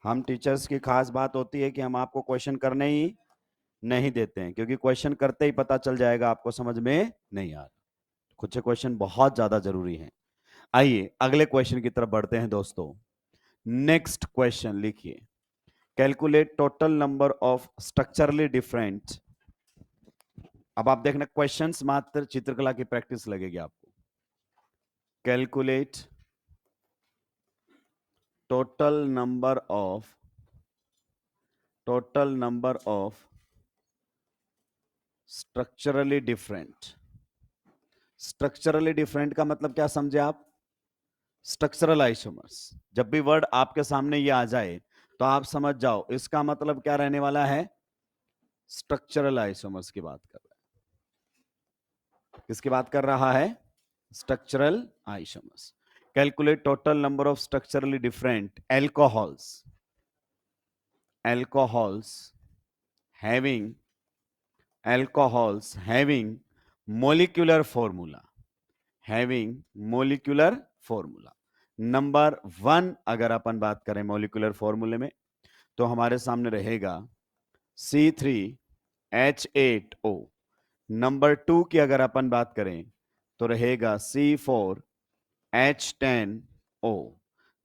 हम टीचर्स की खास बात होती है कि हम आपको क्वेश्चन करने ही नहीं देते हैं, क्योंकि क्वेश्चन करते ही पता चल जाएगा आपको समझ में नहीं आ रहा। कुछ क्वेश्चन बहुत ज्यादा जरूरी हैं। आइए अगले क्वेश्चन की तरफ बढ़ते हैं दोस्तों। नेक्स्ट क्वेश्चन लिखिए, calculate total number of structurally different. अब आप देखना क्वेश्चंस मात्र चित्रकला की प्रैक्टिस लगेगी आपको। Calculate total number of structurally different. Structurally different का मतलब क्या समझे आप? Structural isomers. जब भी वर्ड आपके सामने ये आ जाए तो आप समझ जाओ इसका मतलब क्या रहने वाला है। स्ट्रक्चरल आइसोमर्स की बात कर रहा है। किसकी बात कर रहा है? Structural isomers. Calculate total number of structurally different alcohols having molecular formula number 1। अगर अपन बात करें मोलिकुलर फॉर्मूले में तो हमारे सामने रहेगा C3H8O। नंबर 2 की अगर अपन बात करें तो रहेगा C4H10O।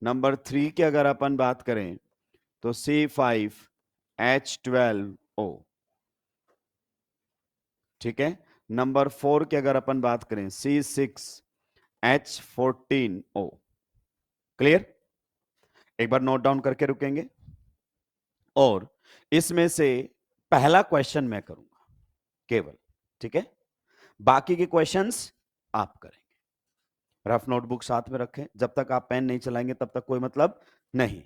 नंबर 3 की अगर अपन बात करें तो C5H12O। ठीक है। नंबर 4 की अगर अपन बात करें C6H14O। क्लियर? एक बार नोट डाउन करके रुकेंगे और इसमें से पहला क्वेश्चन मैं करूंगा केवल, ठीक है? बाकी के क्वेश्चंस आप करेंगे। रफ नोटबुक साथ में रखें, जब तक आप पेन नहीं चलाएंगे तब तक कोई मतलब नहीं।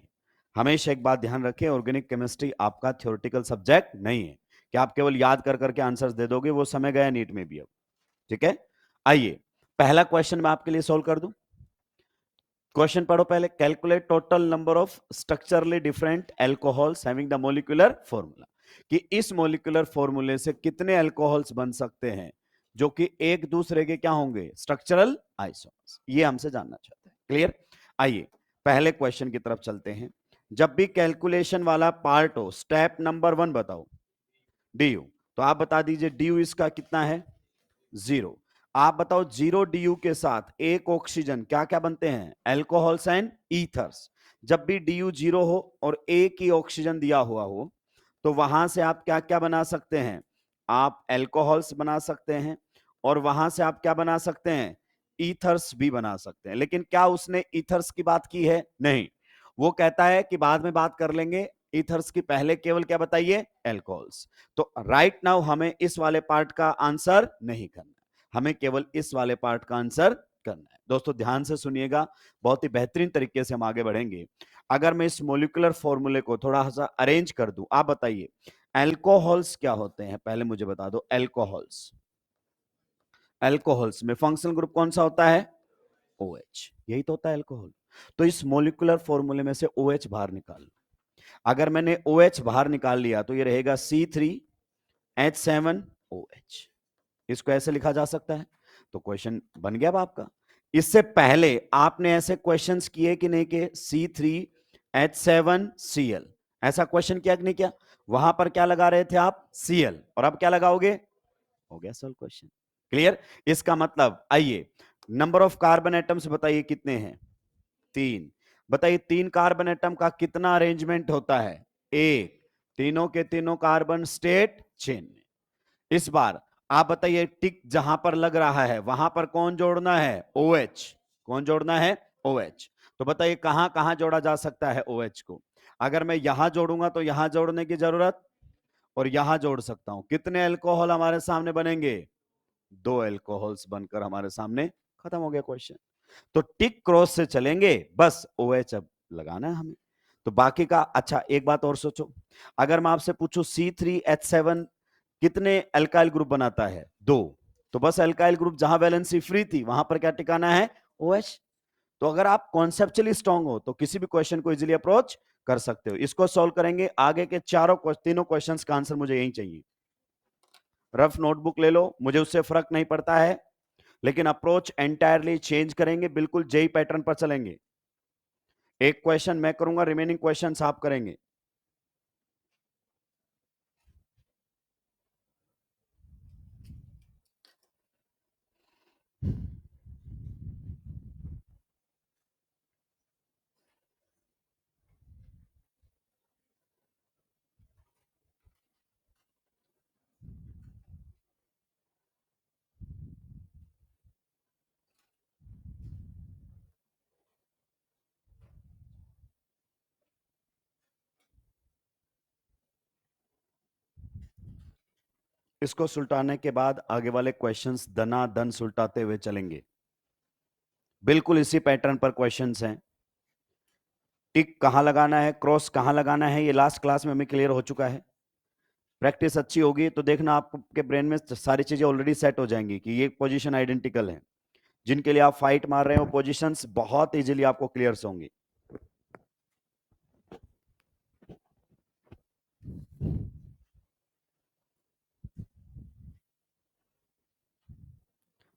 हमेशा एक बात ध्यान रखें, ऑर्गेनिक केमिस्ट्री आपका थ्योरेटिकल सब्जेक्ट नहीं है कि आप केवल याद कर करके आंसर्स दे दोगे, वो समय गया नीट में भी अब। ठीक है, आइए पहला क्वेश्चन मैं आपके लिए सोल्व कर दूं। क्वेश्चन पढ़ो पहले। Calculate total number of structurally different alcohols having the molecular formula, कि इस मोलिकुलर फॉर्मूले से कितने एल्कोहल्स बन सकते हैं जो कि एक दूसरे के क्या होंगे? Structural isomers. ये हमसे जानना चाहते हैं। क्लियर? आइए पहले क्वेश्चन की तरफ चलते हैं। जब भी कैलकुलेशन वाला पार्ट हो, स्टेप नंबर 1 बताओ डी यू, तो आप बता दीजिए डी यू इसका कितना है? 0। आप बताओ 0 DU के साथ एक ऑक्सीजन क्या क्या बनते हैं? Alcohols and ethers. जब भी DU 0 हो और एक ही ऑक्सीजन दिया हुआ हो तो वहां से आप क्या क्या बना सकते हैं? आप एल्कोहल्स बना सकते हैं और वहां से आप क्या बना सकते हैं? ईथर्स भी बना सकते हैं। लेकिन क्या उसने ईथर्स की बात की है? नहीं। वो कहता है कि बाद में बात कर लेंगे ईथर्स की, पहले केवल क्या बताइए? एल्कोहल्स। तो राइट नाउ हमें इस वाले पार्ट का आंसर नहीं करना, हमें केवल इस वाले पार्ट का आंसर करना है। दोस्तों ध्यान से सुनिएगा, बहुत ही बेहतरीन तरीके से हम आगे बढ़ेंगे। अगर मैं इस मोलिकुलर फॉर्मूले को थोड़ा सा अरेंज कर दूं, आप बताइए एल्कोहल्स क्या होते हैं? पहले मुझे बता दो एल्कोहल्स। एल्कोहल्स में फंक्शनल ग्रुप कौन सा होता है? OH। यही तो होता है एल्कोहल। तो इस मोलिकुलर फॉर्मूले में से OH बाहर निकाल। अगर मैंने OH बाहर निकाल लिया तो ये रहेगा C3H7OH। इसको ऐसे लिखा जा सकता है। तो क्वेश्चन बन गया अब आपका। इससे पहले आपने ऐसे क्वेश्चंस किए कि नहीं किए? C3H7Cl, ऐसा क्वेश्चन किया कि नहीं किया? वहां पर क्या लगा रहे थे आप? Cl, और अब क्या लगाओगे? हो गया सॉल्व क्वेश्चन। क्लियर? इसका मतलब आइए नंबर ऑफ कार्बन एटम्स बताइए कितने हैं? 3। बताइए 3 कार्बन एटम का कितना अरेंजमेंट होता है? 1। तीनों के तीनों कार्बन स्टेट चेन में। इस बार आप बताइए टिक जहां पर लग रहा है वहां पर कौन जोड़ना है? OH। कौन जोड़ना है? OH। तो बताइए कहां कहां जोड़ा जा सकता है OH को? अगर मैं यहां जोड़ूंगा तो यहां जोड़ने की जरूरत, और यहां जोड़ सकता हूं। कितने अल्कोहल हमारे सामने बनेंगे? 2 अल्कोहल्स बनकर हमारे सामने खत्म हो गया क्वेश्चन। तो टिक क्रॉस से चलेंगे, बस OH अब लगाना है हमें। तो बाकी का अच्छा एक बात और सोचो, अगर मैं आपसे पूछूं C3H7 कितने अल्काइल ग्रुप बनाता है? 2। तो बस अल्काइल ग्रुप जहां वैलेंसी फ्री थी वहां पर क्या टिकाना है? OH। तो अगर आप कॉन्सेप्चुअली स्ट्रांग हो तो किसी भी क्वेश्चन को इजीली अप्रोच कर सकते हो। इसको सॉल्व करेंगे। आगे के तीनों क्वेश्चंस का आंसर मुझे यही चाहिए। रफ नोटबुक ले लो, मुझे उससे फर्क नहीं पड़ता है, लेकिन अप्रोच एंटायरली चेंज करेंगे, बिल्कुल जेई पैटर्न पर चलेंगे। एक क्वेश्चन मैं करूंगा, रिमेनिंग क्वेश्चंस आप करेंगे। इसको सुलटाने के बाद आगे वाले क्वेश्चंस दनादन सुलटाते हुए चलेंगे। बिल्कुल इसी पैटर्न पर क्वेश्चंस हैं। टिक कहां लगाना है, क्रॉस कहां लगाना है, ये लास्ट क्लास में हमें क्लियर हो चुका है। प्रैक्टिस अच्छी होगी तो देखना आपके ब्रेन में सारी चीजें ऑलरेडी सेट हो जाएंगी कि ये पोजीशन आइडेंटिकल है। जिनके लिए आप फाइट मार रहे हो पोजीशंस बहुत इजीली आपको क्लियर होंगी।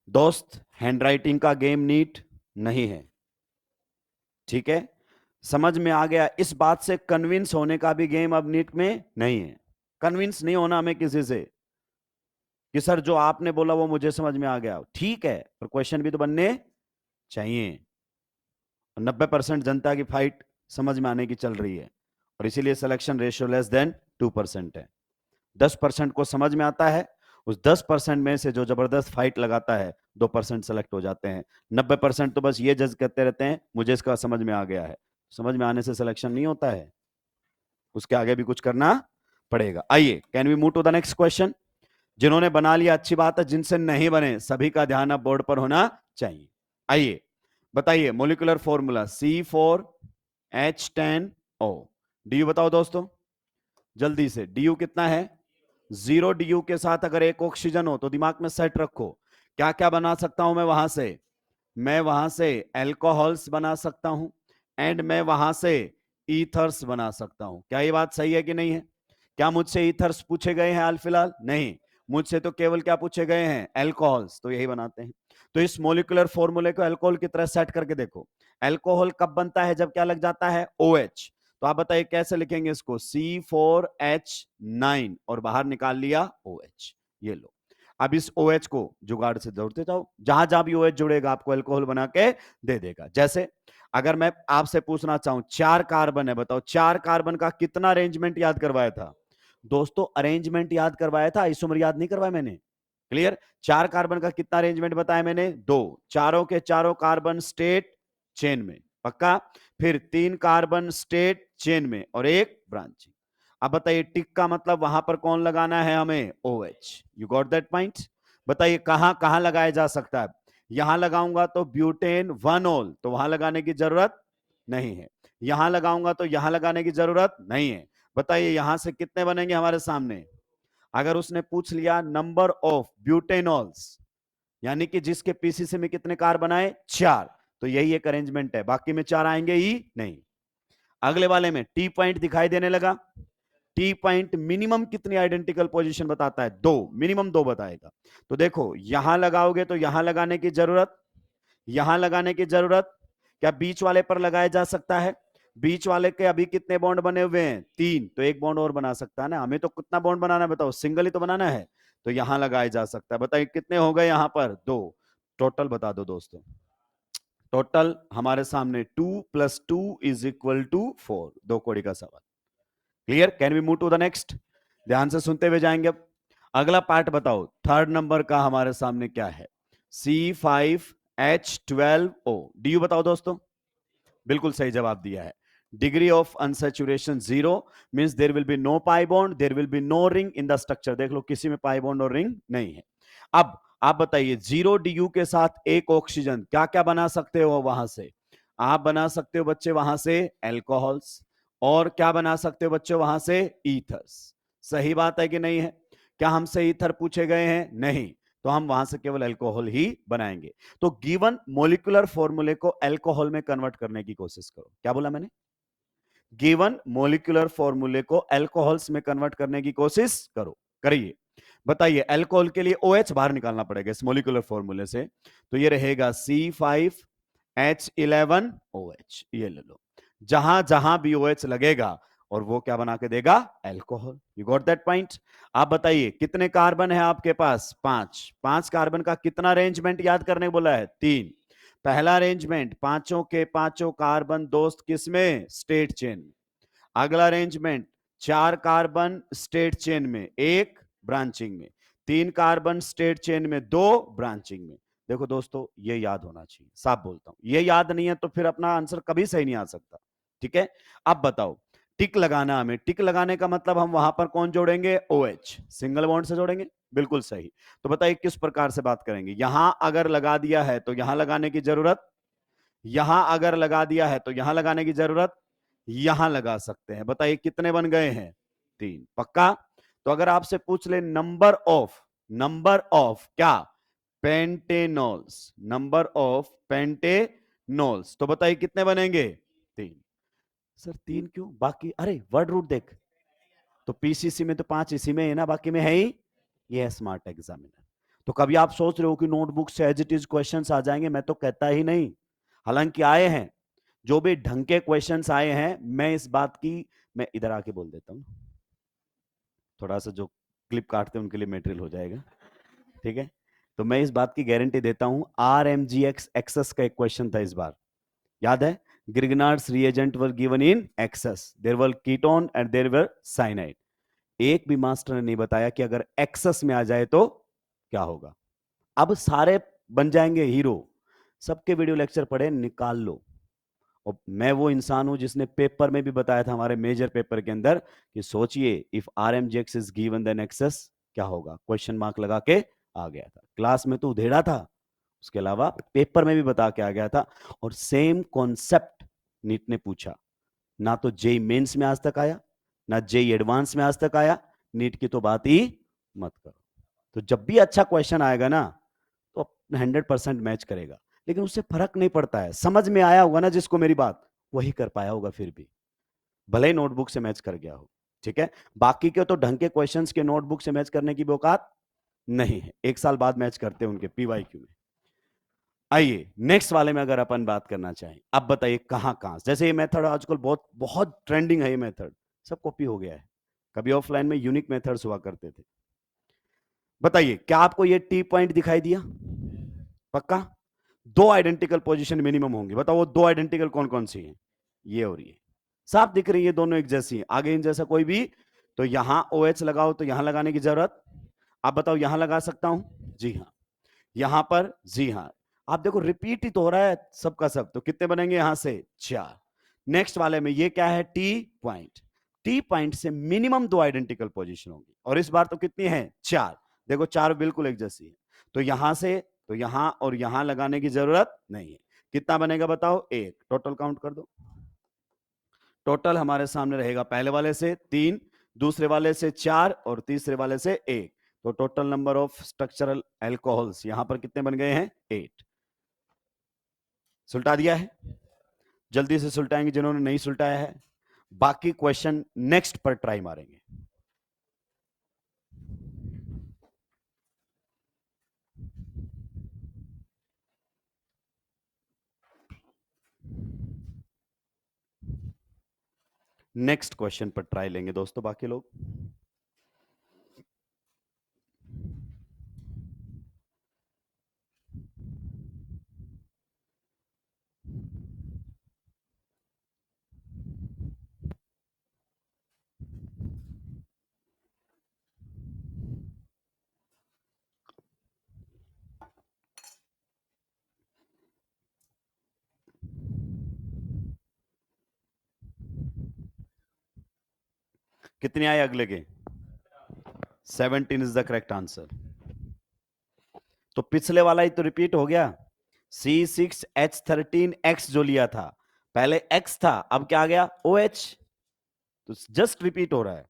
दोस्त, हैंडराइटिंग का गेम नीट नहीं है, ठीक है? समझ में आ गया? इस बात से कन्विंस होने का भी गेम अब नीट में नहीं है। कन्विंस नहीं होना हमें किसी से कि सर जो आपने बोला वो मुझे समझ में आ गया, ठीक है, पर क्वेश्चन भी तो बनने चाहिए। 90% जनता की फाइट समझ में आने की चल रही है और इसीलिए सिलेक्शन रेशियो लेस देन 2% है। 10% को समझ में आता है, उस 10% में से जो जबरदस्त फाइट लगाता है 2% सेलेक्ट हो जाते हैं। 90% तो बस ये जज करते रहते हैं मुझे इसका समझ में आ गया है। समझ में आने से सिलेक्शन नहीं होता है, उसके आगे भी कुछ करना पड़ेगा। आइए, can we move to the next question. जिन्होंने बना लिया अच्छी बात है, जिनसे नहीं बने सभी का ध्यान अब बोर्ड पर होना चाहिए। आइए बताइए, मोलिकुलर फॉर्मूला C4H10O। डीयू बताओ दोस्तों जल्दी से, डीयू कितना है? 0 डीयू के साथ अगर एक ऑक्सीजन हो तो दिमाग में सेट रखो क्या क्या बना सकता हूं मैं वहां से एल्कोहल्स बना सकता हूं एंड मैं वहां से ईथर्स बना सकता हूं। क्या ये बात सही है कि नहीं है? क्या मुझसे ईथर्स पूछे गए हैं हाल फिलहाल? नहीं, मुझसे तो केवल क्या पूछे गए हैं? एल्कोहल्स। तो यही बनाते हैं। तो इस मोलिकुलर फॉर्मूले को अल्कोहल की तरह सेट करके देखो। एल्कोहल कब बनता है? जब क्या लग जाता है? OH। तो आप बताइए कैसे लिखेंगे इसको? C4H9 और बाहर निकाल लिया OH। ये लो, अब इस OH को जुगाड़ से जोड़ते जाओ, जहां जहां भी OH जुड़ेगा आपको अल्कोहल बना के दे देगा। जैसे अगर मैं आपसे पूछना चाहूं 4 कार्बन है, बताओ 4 कार्बन का कितना अरेंजमेंट याद करवाया था? दोस्तों अरेंजमेंट याद करवाया था, आइसोमर याद नहीं करवाया मैंने। क्लियर? 4 कार्बन का कितना अरेंजमेंट बताया मैंने? 2। चारों के चारों कार्बन स्टेट चेन में, पक्का? फिर 3 कार्बन स्टेट चेन में और एक ब्रांचिंग। अब बताइए टिक का मतलब वहां पर कौन लगाना है हमें? OH। You got that point? बताइए कहां कहां लगाया जा सकता है? यहां लगाऊंगा तो ब्यूटेन 1 ऑल, तो वहां लगाने की जरूरत नहीं है। यहां लगाऊंगा तो यहां लगाने की जरूरत नहीं है। बताइए यहां से कितने बनेंगे हमारे सामने? अगर उसने पूछ लिया नंबर ऑफ ब्यूटेनॉल्स, यानी कि जिसके पीसीसी में कितने कार्बन आए? 4, तो यही एक अरेंजमेंट है, बाकी में 4 आएंगे ही नहीं। अगले वाले में टी पॉइंट दिखाई देने लगा। टी पॉइंट मिनिमम कितनी आइडेंटिकल पोजीशन बताता है? 2, मिनिमम 2 बताएगा। तो देखो यहां लगाओगे तो यहां लगाने की जरूरत, यहां लगाने की जरूरत, क्या बीच वाले पर लगाया जा सकता है? बीच वाले के अभी कितने बॉन्ड बने हुए हैं? 3, तो एक बॉन्ड और बना सकता है ना। हमें तो कितना बॉन्ड बनाना है बताओ? सिंगल ही तो बनाना है, तो यहां लगाया जा सकता है। बताइए कितने हो गए यहां पर? 2। टोटल बता दो दोस्तों। टोटल हमारे सामने 2 + 2 = 4। 2 कोड़ी का सवाल। Clear? Can we move to the next? ध्यान से सुनते हुए जाएंगे। अब अगला पार्ट बताओ, थर्ड नंबर का हमारे सामने क्या है? C5H12O। डीयू बताओ दोस्तों। बिल्कुल सही जवाब दिया है। Degree of unsaturation 0 means there will be no pi bond, there will be no ring in the structure. देख लो किसी में पाई बॉन्ड और रिंग नहीं है। अब आप बताइए 0 DU के साथ एक ऑक्सीजन क्या क्या बना सकते हो वहां से? आप बना सकते हो बच्चे वहां से एल्कोहल्स, और क्या बना सकते हो बच्चे वहां से? ईथर्स। सही बात है कि नहीं है? क्या हमसे ईथर पूछे गए हैं? नहीं, तो हम वहां से केवल अल्कोहल ही बनाएंगे। तो गिवन मोलिकुलर फॉर्मूले को अल्कोहल में कन्वर्ट करने की कोशिश करो। क्या बोला मैंने? गिवन मोलिकुलर फॉर्मूले को अल्कोहल्स में कन्वर्ट करने की कोशिश करो। करिए। बताइए अल्कोहल के लिए OH बाहर निकालना पड़ेगा इस मोलिकुलर फॉर्मूले से, तो ये रहेगा C5H11OH। ये ले लो। जहां जहां भी OH लगेगा और वो क्या बना के देगा, alcohol. You got that point. आप बताइए कितने कार्बन है आपके पास, 5। 5 कार्बन का कितना अरेंजमेंट याद करने को बोला है, 3। पहला अरेंजमेंट, पांचों के पांचों कार्बन दोस्त किसमें, स्टेट चेन में। अगला अरेंजमेंट, 4 कार्बन स्टेट चेन में, 1 ब्रांचिंग में। 3 कार्बन स्टेट चेन में, 2 ब्रांचिंग में। देखो दोस्तों, ये याद होना चाहिए, साफ बोलता हूं, ये याद नहीं है तो फिर अपना आंसर कभी सही नहीं आ सकता। ठीक है, अब बताओ, टिक लगाना हमें, टिक लगाने का मतलब हम वहां पर कौन जोड़ेंगे, OH, सिंगल बॉन्ड से जोड़ेंगे। बिल्कुल सही। तो बताइए किस प्रकार से बात करेंगे, यहां अगर लगा दिया है तो यहां लगाने की जरूरत, यहां अगर लगा दिया है तो यहां लगाने की जरूरत, यहां लगा सकते हैं। बताइए कितने बन गए हैं, 3। पक्का। तो अगर आपसे पूछ ले नंबर ऑफ क्या, पेंटेनॉल्स, नंबर ऑफ पेंटेनॉल्स, तो बताइए कितने बनेंगे, 3। सर 3 क्यों, बाकी, अरे वर्ड रूट देख, तो पीसीसी में तो 5 इसी में है ना, बाकी में है ही। ये है स्मार्ट एग्जामिनर। तो कभी आप सोच रहे हो कि नोटबुक से एज इट इज क्वेश्चंस आ जाएंगे, मैं तो कहता ही नहीं, हालांकि आए हैं। जो भी ढंग के क्वेश्चंस आए हैं, मैं इस बात की, मैं इधर आके बोल देता हूं, थोड़ा सा जो क्लिप काटते हैं उनके लिए मटेरियल हो जाएगा। ठीक है, तो मैं इस बात की गारंटी देता हूं, RMGX एक्सेस का एक क्वेश्चन था इस बार, याद है, Grignard's reagent were given in excess, there were ketone and there were cyanide. एक भी मास्टर ने नहीं बताया कि अगर एक्सेस में आ जाए तो क्या होगा। अब सारे बन जाएंगे हीरो, सबके वीडियो लेक्चर पढ़े, निकाल लो। और मैं वो इंसान हूं जिसने पेपर में भी बताया था, हमारे मेजर पेपर के अंदर, कि सोचिए if RMGX is given then excess क्या होगा, क्वेश्चन मार्क लगा के आ गया था। क्लास में तो उधेड़ा था, उसके अलावा पेपर में भी बता के आ गया था। और सेम कॉन्सेप्ट नीट ने पूछा, ना तो जेई मेंस में आज तक आया, ना जेई एडवांस में आज तक आया, नीट की तो बात ही मत करो। तो जब भी अच्छा क्वेश्चन आएगा ना, तो 100% मैच करेगा। लेकिन उससे फर्क नहीं पड़ता है, समझ में आया होगा ना जिसको मेरी बात, वही कर पाया होगा, फिर भी भले ही नोटबुक से मैच कर गया हो। ठीक है, बाकी के तो ढंग के क्वेश्चंस के नोटबुक से मैच करने की भी औकात नहीं है, 1 साल बाद मैच करते हैं उनके PYQ में। आइए नेक्स्ट वाले में अगर अपन बात करना चाहें, अब बताइए कहां कहां, जैसे ये मेथड आजकल बहुत बहुत ट्रेंडिंग है, ये मेथड सब कॉपी हो गया है। कभी ऑफलाइन में यूनिक मेथड्स हुआ करते थे। बताइए क्या आपको ये T पॉइंट दिखाई दिया, पक्का। 2 आइडेंटिकल पोजीशन मिनिमम होंगी, बताओ वो 2 आइडेंटिकल कौन कौन सी हैं, ये और ये साफ दिख रही है, दोनों एक जैसी हैं, आगे इन जैसा कोई भी। तो यहां OH लगाओ तो यहां लगाने की जरूरत, आप बताओ यहां लगा सकता हूं, जी हां। यहां पर, जी हां। आप देखो रिपीट ही तो हो रहा है सबका सब, तो कितने बनेंगे यहां से, 4। नेक्स्ट वाले में ये क्या है, T पॉइंट। T पॉइंट से मिनिमम 2 आइडेंटिकल पोजीशन होंगी, और इस बार तो कितनी है, 4। देखो 4 बिल्कुल एक जैसी है, तो यहां से, तो यहां और यहां लगाने की जरूरत नहीं है। कितना बनेगा बताओ, 1। टोटल काउंट कर दो, टोटल हमारे सामने रहेगा, पहले वाले से 3, दूसरे वाले से 4 और तीसरे वाले से 1। तो total number of structural alcohols यहां पर कितने बन गए हैं, 8। सुलटा दिया है, जल्दी से सुलटाएंगे जिन्होंने नहीं सुलटाया है, बाकी क्वेश्चन नेक्स्ट पर ट्राई मारेंगे। नेक्स्ट क्वेश्चन पर ट्राई लेंगे दोस्तों बाकी लोग। कितने आए अगले के, 17 इज द करेक्ट आंसर। तो पिछले वाला ही तो रिपीट हो गया, C6H13X जो लिया था, पहले X था, अब क्या आ गया, OH। तो जस्ट रिपीट हो रहा है,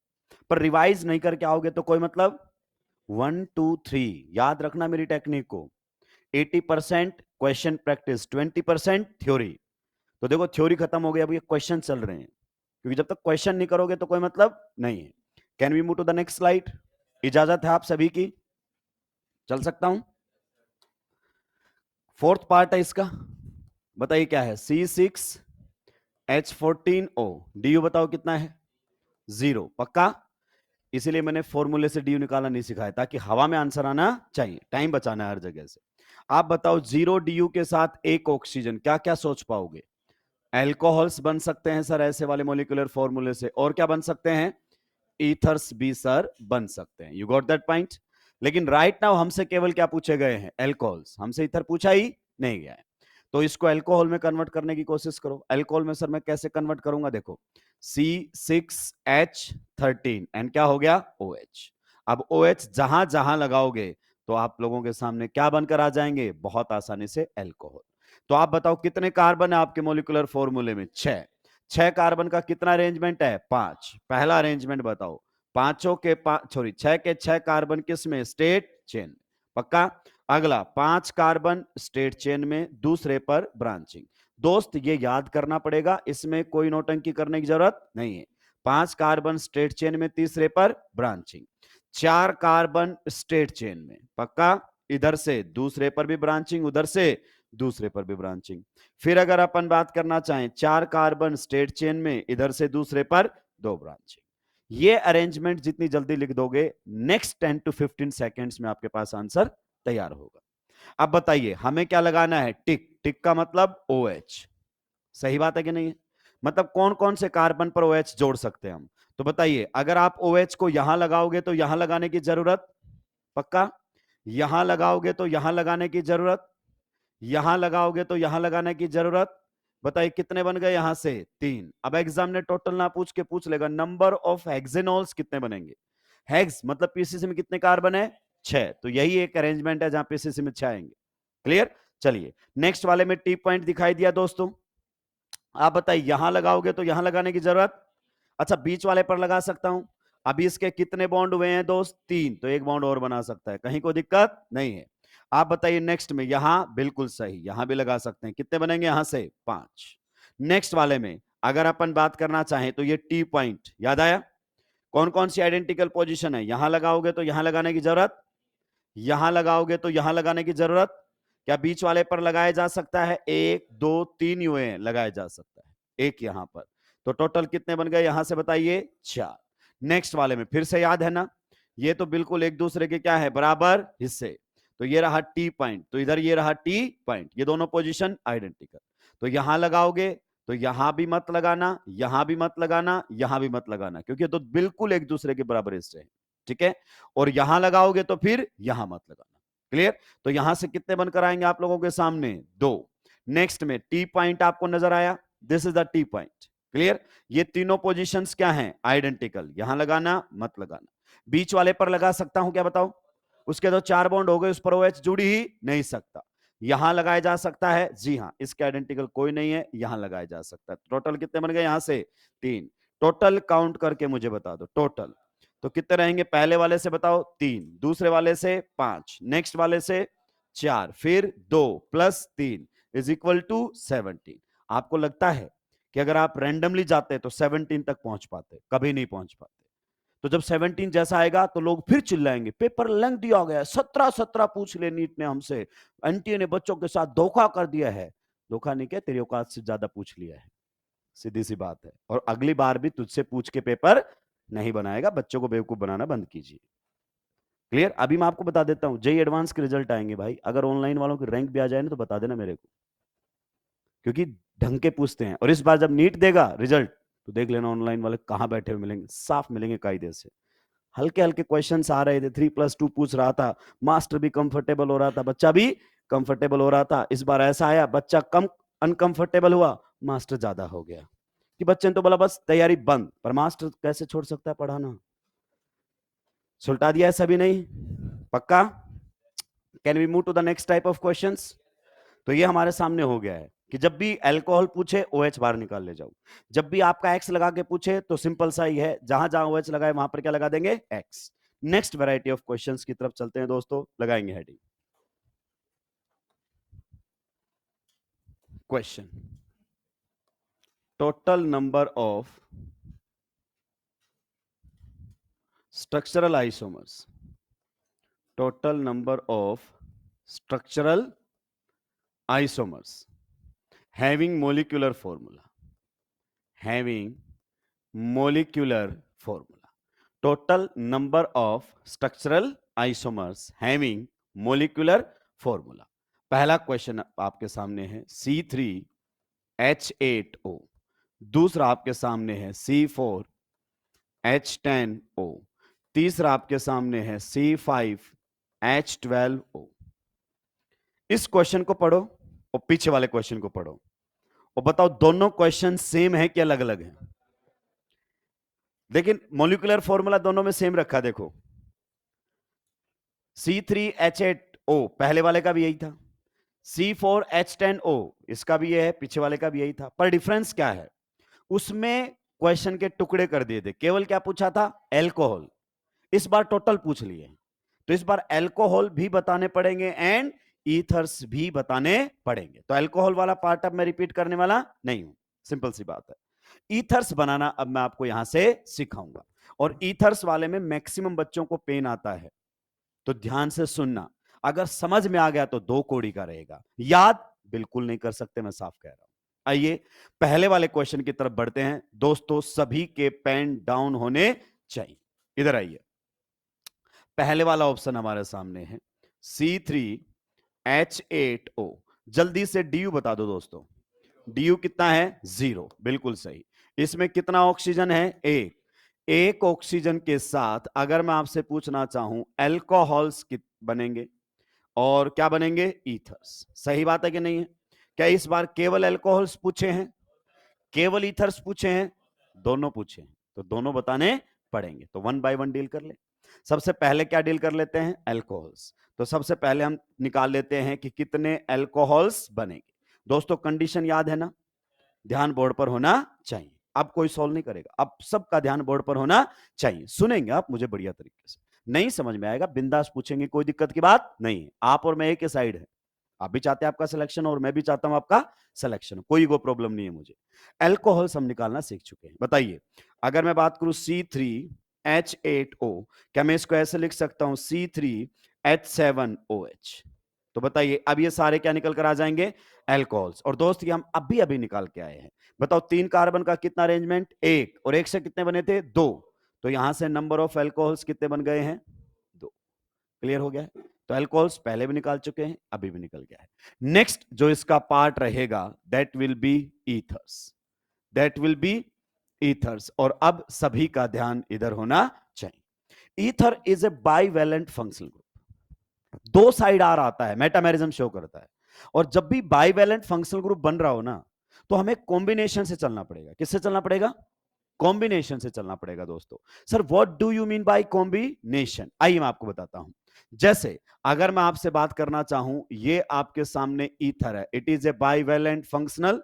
पर रिवाइज नहीं करके आओगे तो कोई मतलब। 1 2 3 याद रखना मेरी टेक्निक को, 80% क्वेश्चन प्रैक्टिस, 20% थ्योरी। तो देखो थ्योरी खत्म हो गया, अब ये क्वेश्चन चल रहे हैं, क्योंकि जब तक क्वेश्चन नहीं करोगे तो कोई मतलब नहीं है। Can we move to the next slide, इजाजत है आप सभी की, चल सकता हूं। फोर्थ पार्ट है इसका, बताइए क्या है, C6 H14O, DU बताओ कितना है? 0। पक्का? इसीलिए मैंने फॉर्मूले से DU निकालना नहीं सिखाया, ताकि हवा में आंसर आना चाहिए, टाइम बचाना है हर जगह से। आप बताओ 0 DU के साथ एक ऑक्सीजन, क्या क्या सोच पाओगे? एल्कोहल्स बन सकते हैं सर ऐसे वाले मॉलिक्यूलर फॉर्मूले से, और क्या बन सकते हैं? ईथर्स भी सर बन सकते हैं। You got that point? लेकिन राइट नाउ हमसे केवल क्या पूछे गए हैं? एल्कोहल्स। हमसे ईथर पूछा ही नहीं गया है। तो इसको अल्कोहल में कन्वर्ट करने की कोशिश करो। अल्कोहल में सर मैं कैसे कन्वर्ट करूंगा? देखो, C6H13 एंड क्या हो गया? OH। अब OH जहां जहां लगाओगे तो आप लोगों के सामने क्या बनकर आ जाएंगे? बहुत आसानी से अल्कोहल। तो आप बताओ कितने कार्बन है आपके मोलिकुलर फॉर्मूले में? 6। 6 कार्बन का कितना अरेंजमेंट है? 5। पहला अरेंजमेंट बताओ। पांचों के सॉरी 6 के 6 कार्बन किस में? State chain. पक्का? अगला 5 कार्बन स्टेट चेन में, दूसरे पर ब्रांचिंग। दोस्त ये याद करना पड़ेगा, इसमें कोई नौटंकी करने की जरूरत नहीं है। 5 कार्बन स्टेट चेन में, तीसरे पर ब्रांचिंग। 4 कार्बन स्टेट चेन में। पक्का? इधर से दूसरे पर भी ब्रांचिंग, उधर से दूसरे पर भी ब्रांचिंग। फिर अगर अपन बात करना चाहें 4 कार्बन स्टेट चेन में, इधर से दूसरे पर 2 ब्रांचिंग। ये अरेंजमेंट जितनी जल्दी लिख दोगे, नेक्स्ट 10 to 15 सेकेंड्स में आपके पास आंसर तैयार होगा। अब बताइए हमें क्या लगाना है? टिक। टिक का मतलब OH। सही बात है कि नहीं है? मतलब कौन कौन से कार्बन पर OH जोड़ सकते हैं हम? तो बताइए, अगर आप OH को यहां लगाओगे तो यहां लगाने की जरूरत? पक्का? यहां लगाओगे तो यहां लगाने की जरूरत? यहां लगाओगे तो यहां लगाने की जरूरत? बताइए कितने बन गए? यहां से 3। अब एग्जाम ने टोटल ना पूछ के पूछ लेगा नंबर ऑफ हेक्सेनॉल्स कितने बनेंगे। हेक्स मतलब पीसीसी में कितने कार्बन है? 6। तो यही एक अरेंजमेंट है जहां पीसीसी में 6 आएंगे। क्लियर? चलिए नेक्स्ट वाले में टी पॉइंट दिखाई दिया दोस्तों। आप बताइए यहां लगाओगे तो यहां लगाने की जरूरत? अच्छा, बीच वाले पर लगा सकता हूं। अभी इसके कितने बॉन्ड हुए हैं दोस्त? 3। तो एक बॉन्ड और बना सकता है, कहीं कोई दिक्कत नहीं है। आप बताइए नेक्स्ट में, यहां बिल्कुल सही, यहां भी लगा सकते हैं। कितने बनेंगे यहां से? 5। नेक्स्ट वाले में अगर अपन बात करना चाहें तो ये टी पॉइंट याद आया? कौन कौन सी आइडेंटिकल पोजीशन है? यहां लगाओगे तो यहां लगाने की जरूरत, यहां लगाओगे तो यहां लगाने की जरूरत। क्या बीच वाले पर लगाया जा सकता है? 1 2 3 यूं लगाया जा सकता है, एक यहां पर। तो टोटल कितने बन गए यहां से? बताइए 4। नेक्स्ट वाले में फिर से याद है ना, ये तो बिल्कुल एक दूसरे के क्या है? बराबर हिस्से। तो ये रहा टी पॉइंट, तो इधर ये रहा टी पॉइंट, ये दोनों पोजीशन आइडेंटिकल। तो यहां लगाओगे तो यहां भी मत लगाना, यहां भी मत लगाना, यहां भी मत लगाना, क्योंकि ये तो बिल्कुल एक दूसरे के बराबर हिस्से हैं। ठीक है? और यहां लगाओगे तो फिर यहां मत लगाना। क्लियर? तो यहां से कितने बनकर आएंगे आप लोगों के सामने? 2। नेक्स्ट में टी पॉइंट आपको नजर आया? This is the T point. Clear? ये तीनों पोजीशंस क्या हैं? आइडेंटिकल। यहां लगाना मत लगाना। बीच वाले पर लगा सकता हूं क्या? बताओ। उसके तो 4 बॉन्ड हो गए, उस पर OH जुड़ी ही नहीं सकता। यहां लगाया जा सकता है? जी हां, इसके आइडेंटिकल कोई नहीं है, यहां लगाया जा सकता है। टोटल कितने बन गए यहां से? 3। टोटल काउंट करके मुझे बता दो टोटल। तो कितने रहेंगे? पहले वाले से बताओ 3, दूसरे वाले से 5, नेक्स्ट वाले से 4, फिर 2 प्लस 3 इज इक्वल टू 17। आपको लगता है कि अगर आप रैंडमली जाते तो 17 तक पहुंच पाते? कभी नहीं पहुंच पाते। तो जब 17 जैसा आएगा तो लोग फिर चिल्लाएंगे पेपर लेंथ दिया गया है, 17 पूछ ले नीट ने हमसे, एनटीए ने बच्चों के साथ धोखा कर दिया है। धोखा नहीं किया, तेरी औकात से ज्यादा पूछ लिया है, सीधी सी बात है। और अगली बार भी तुझसे पूछ के पेपर नहीं बनाएगा। बच्चों को बेवकूफ बनाना बंद कीजिए। क्लियर? अभी मैं आपको बता देता हूं, जेई एडवांस के रिजल्ट आएंगे भाई। अगर ऑनलाइन वालों की रैंक भी आ जाए ना तो बता देना मेरे को, क्योंकि ढंग के पूछते हैं। और इस बार जब नीट देगा रिजल्ट तो देख लेना ऑनलाइन वाले कहां बैठे हुए मिलेंगे, साफ मिलेंगे कायदे से। हल्के हल्के क्वेश्चंस आ रहे थे, 3+2 पूछ रहा था, मास्टर भी कंफर्टेबल हो रहा था, बच्चा भी कंफर्टेबल हो रहा था। इस बार ऐसा आया, बच्चा कम अनकंफर्टेबल हुआ, मास्टर ज्यादा हो गया। कि बच्चे ने तो बोला बस तैयारी बंद, पर मास्टर कैसे छोड़ सकता है पढ़ाना? सुलटा दिया है सभी नहीं? पक्का? Can we move to the next type of questions? तो ये हमारे सामने हो गया है कि जब भी अल्कोहल पूछे OH बाहर निकाल ले जाओ। जब भी आपका X लगा के पूछे तो सिंपल सा ही है, जहां जहां OH लगाए वहां पर क्या लगा देंगे? X। Next variety of questions की तरफ चलते हैं दोस्तों, लगाएंगे heading. Question, total number of structural isomers, total number of structural isomers having molecular formula. having molecular formula. Total number of structural isomers having molecular formula. पहला question आपके सामने है C3H8O, दूसरा आपके सामने है C4H10O, तीसरा आपके सामने है C5H12O. इस क्वेश्चन को पढ़ो और पीछे वाले क्वेश्चन को पढ़ो और बताओ दोनों क्वेश्चन सेम है कि अलग अलग है. लेकिन मोलिकुलर फॉर्मूला दोनों में सेम रखा. देखो C3H8O पहले वाले का भी यही था, C4H10O इसका भी ये है, पीछे वाले का भी यही था. पर डिफरेंस क्या है, उसमें क्वेश्चन के टुकड़े कर दिए थे. केवल क्या पूछा था, एल्कोहल. इस बार टोटल पूछ लिए, तो इस बार एल्कोहल भी बताने पड़ेंगे एंड ईथर्स भी बताने पड़ेंगे. तो एल्कोहल वाला पार्ट अब मैं रिपीट करने वाला नहीं हूं, सिंपल सी बात है. ईथर्स बनाना अब मैं आपको यहां से सिखाऊंगा, और ईथर्स वाले में मैक्सिमम बच्चों को पेन आता है, तो ध्यान से सुनना. अगर समझ में आ गया तो 2 कोड़ी का रहेगा, याद बिल्कुल नहीं कर सकते, मैं साफ कह रहा हूं. आइए पहले वाले क्वेश्चन की तरफ बढ़ते हैं दोस्तों. सभी के पेन डाउन होने चाहिए. इधर आइए, पहले वाला ऑप्शन हमारे सामने है C3H8O. जल्दी से DU बता दो दोस्तों. DU कितना है, 0. बिल्कुल सही. इसमें कितना ऑक्सीजन है, 1. एक ऑक्सीजन के साथ अगर मैं आपसे पूछना चाहूं एल्कोहल्स बनेंगे और क्या बनेंगे, ईथर्स. सही बात है कि नहीं है? क्या इस बार केवल एल्कोहल्स पूछे हैं, केवल ईथर्स पूछे हैं? दोनों पूछे हैं, तो दोनों बताने पड़ेंगे. तो 1 बाय 1 डील कर ले. सबसे पहले क्या डील कर लेते हैं, एल्कोहल्स. तो सबसे पहले हम निकाल लेते हैं कि कितने एल्कोहल्स बनेंगे. दोस्तों कंडीशन याद है ना, ध्यान बोर्ड पर होना चाहिए. अब कोई सॉल्व नहीं करेगा, अब सबका ध्यान बोर्ड पर होना चाहिए. सुनेंगे आप मुझे बढ़िया तरीके से, नहीं समझ में आएगा बिंदास पूछेंगे, कोई दिक्कत की बात नहीं है. आप और मैं एक ही साइड है, आप भी चाहते हैं आपका सिलेक्शन और मैं भी चाहता हूं आपका सिलेक्शन, कोई ईगो प्रॉब्लम नहीं है मुझे. एल्कोहल्स हम निकालना सीख चुके हैं. बताइए, अगर मैं बात करूं C3H8O, क्या मैं इसको ऐसे लिख सकता हूं C3H7OH? तो बताइए अब ये सारे क्या निकल कर आ जाएंगे, एल्कोहल्स. और दोस्त ये हम अभी अभी निकाल के आए हैं. बताओ 3 कार्बन का कितना अरेंजमेंट, 1, और 1 से कितने बने थे, 2. तो यहां से नंबर ऑफ एल्कोहल्स कितने बन गए हैं, 2. क्लियर हो गया है? तो एल्कोहल्स पहले भी निकाल चुके हैं, अभी भी निकल गया है. नेक्स्ट जो इसका पार्ट रहेगा that will be ethers, that will be ethers. और अब सभी का ध्यान इधर होना चाहिए. Ether is a bivalent functional group. 2 side R आता है, मेटामेरिज्म शो करता है. और जब भी बाइवेलेंट फंक्शनल ग्रुप बन रहा हो ना, तो हमें कॉम्बिनेशन से चलना पड़ेगा. किससे चलना पड़ेगा, कॉम्बिनेशन से चलना पड़ेगा. दोस्तों sir what do you mean by combination, आइए मैं आपको बताता हूं. जैसे अगर मैं आपसे बात करना चाहूं, ये आपके सामने ईथर है, it is a bivalent functional.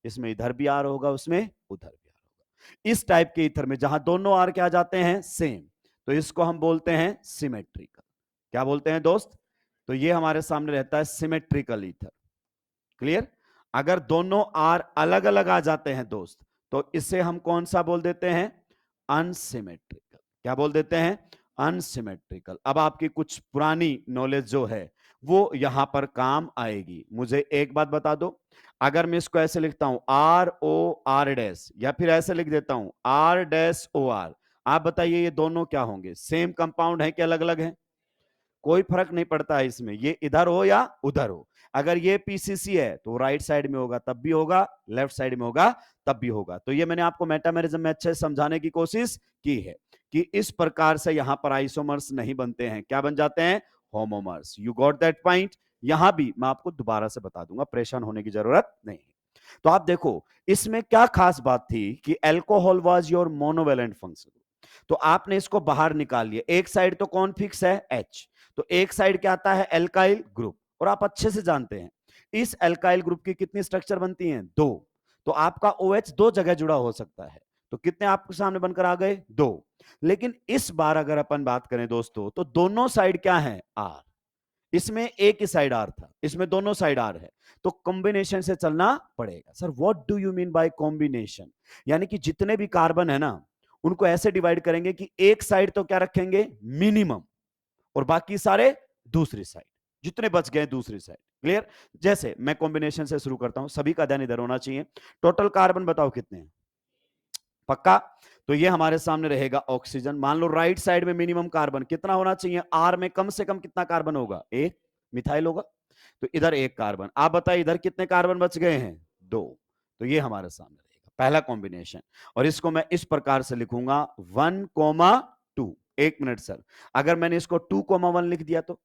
इसमें इधर भी आर होगा, उसमें उधर भी आर होगा. इस टाइप के ईथर में जहां दोनों आर क्या जाते हैं, सेम, तो इसको हम बोलते हैं सिमेट्रिकल. क्या बोलते हैं दोस्त, तो ये हमारे सामने रहता है सिमेट्रिकल ईथर. क्लियर? अगर दोनों आर अलग अलग आ जाते हैं दोस्त, तो इसे हम कौन सा बोल देते हैं, अनसिमेट्रिकल. क्या बोल देते हैं, अनसिमेट्रिकल. अब आपकी कुछ पुरानी नॉलेज जो है वो यहां पर काम आएगी. मुझे एक बात बता दो, अगर मैं इसको ऐसे लिखता हूं ROR डैश, या फिर ऐसे लिख देता हूं R-OR, आप बताइए ये दोनों क्या होंगे, सेम कंपाउंड है कि अलग अलग है? कोई फर्क नहीं पड़ता है इसमें, ये इधर हो या उधर हो. अगर ये पीसीसी है तो राइट साइड में होगा तब भी होगा, लेफ्ट साइड में होगा तब भी होगा. तो ये मैंने आपको मेटामेरिज्म में अच्छे से समझाने की कोशिश की है कि इस प्रकार से यहां पर आइसोमर्स नहीं बनते हैं, क्या बन जाते हैं, homomers. You got that point? यहां भी मैं आपको दोबारा से बता दूंगा, परेशान होने की जरूरत नहीं. तो आप देखो इसमें क्या खास बात थी कि alcohol was your monovalent function. तो आपने इसको बाहर निकाल लिया. एक साइड तो कौन फिक्स है, H, तो एक साइड क्या आता है, एल्काइल ग्रुप. और आप अच्छे से जानते हैं इस एल्काइल ग्रुप की कितनी स्ट्रक्चर बनती हैं, 2. तो आपका OH 2 जगह जुड़ा हो सकता है, तो कितने आपके सामने बनकर आ गए, 2. लेकिन इस बार अगर अपन बात करें दोस्तों, तो दोनों साइड क्या है, R. इसमें एक ही साइड R था, इसमें दोनों साइड R है, तो कॉम्बिनेशन से चलना पड़ेगा. Sir what do you mean by combination, यानी कि जितने भी कार्बन है ना, उनको ऐसे डिवाइड करेंगे कि एक साइड तो क्या रखेंगे, मिनिमम, और बाकी सारे दूसरी साइड, जितने बच गए दूसरी साइड. क्लियर? जैसे मैं कॉम्बिनेशन से शुरू करता हूं, सभी का ध्यान इधर होना चाहिए. टोटल कार्बन बताओ कितने हैं, पक्का? तो ये हमारे सामने रहेगा ऑक्सीजन। मान लो राइट साइड में मिनिमम कार्बन कितना होना चाहिए, आर में कम से कम कितना कार्बन होगा, एक मिथाइल होगा, तो इधर एक कार्बन। आप बताइए इधर कितने कार्बन बच गए हैं, दो। तो ये हमारे सामने रहेगा पहला कॉम्बिनेशन, और इसको मैं इस प्रकार से लिखूंगा 1,2। एक मिनट सर, अगर मैंने इसको 2,1 लिख दिया तो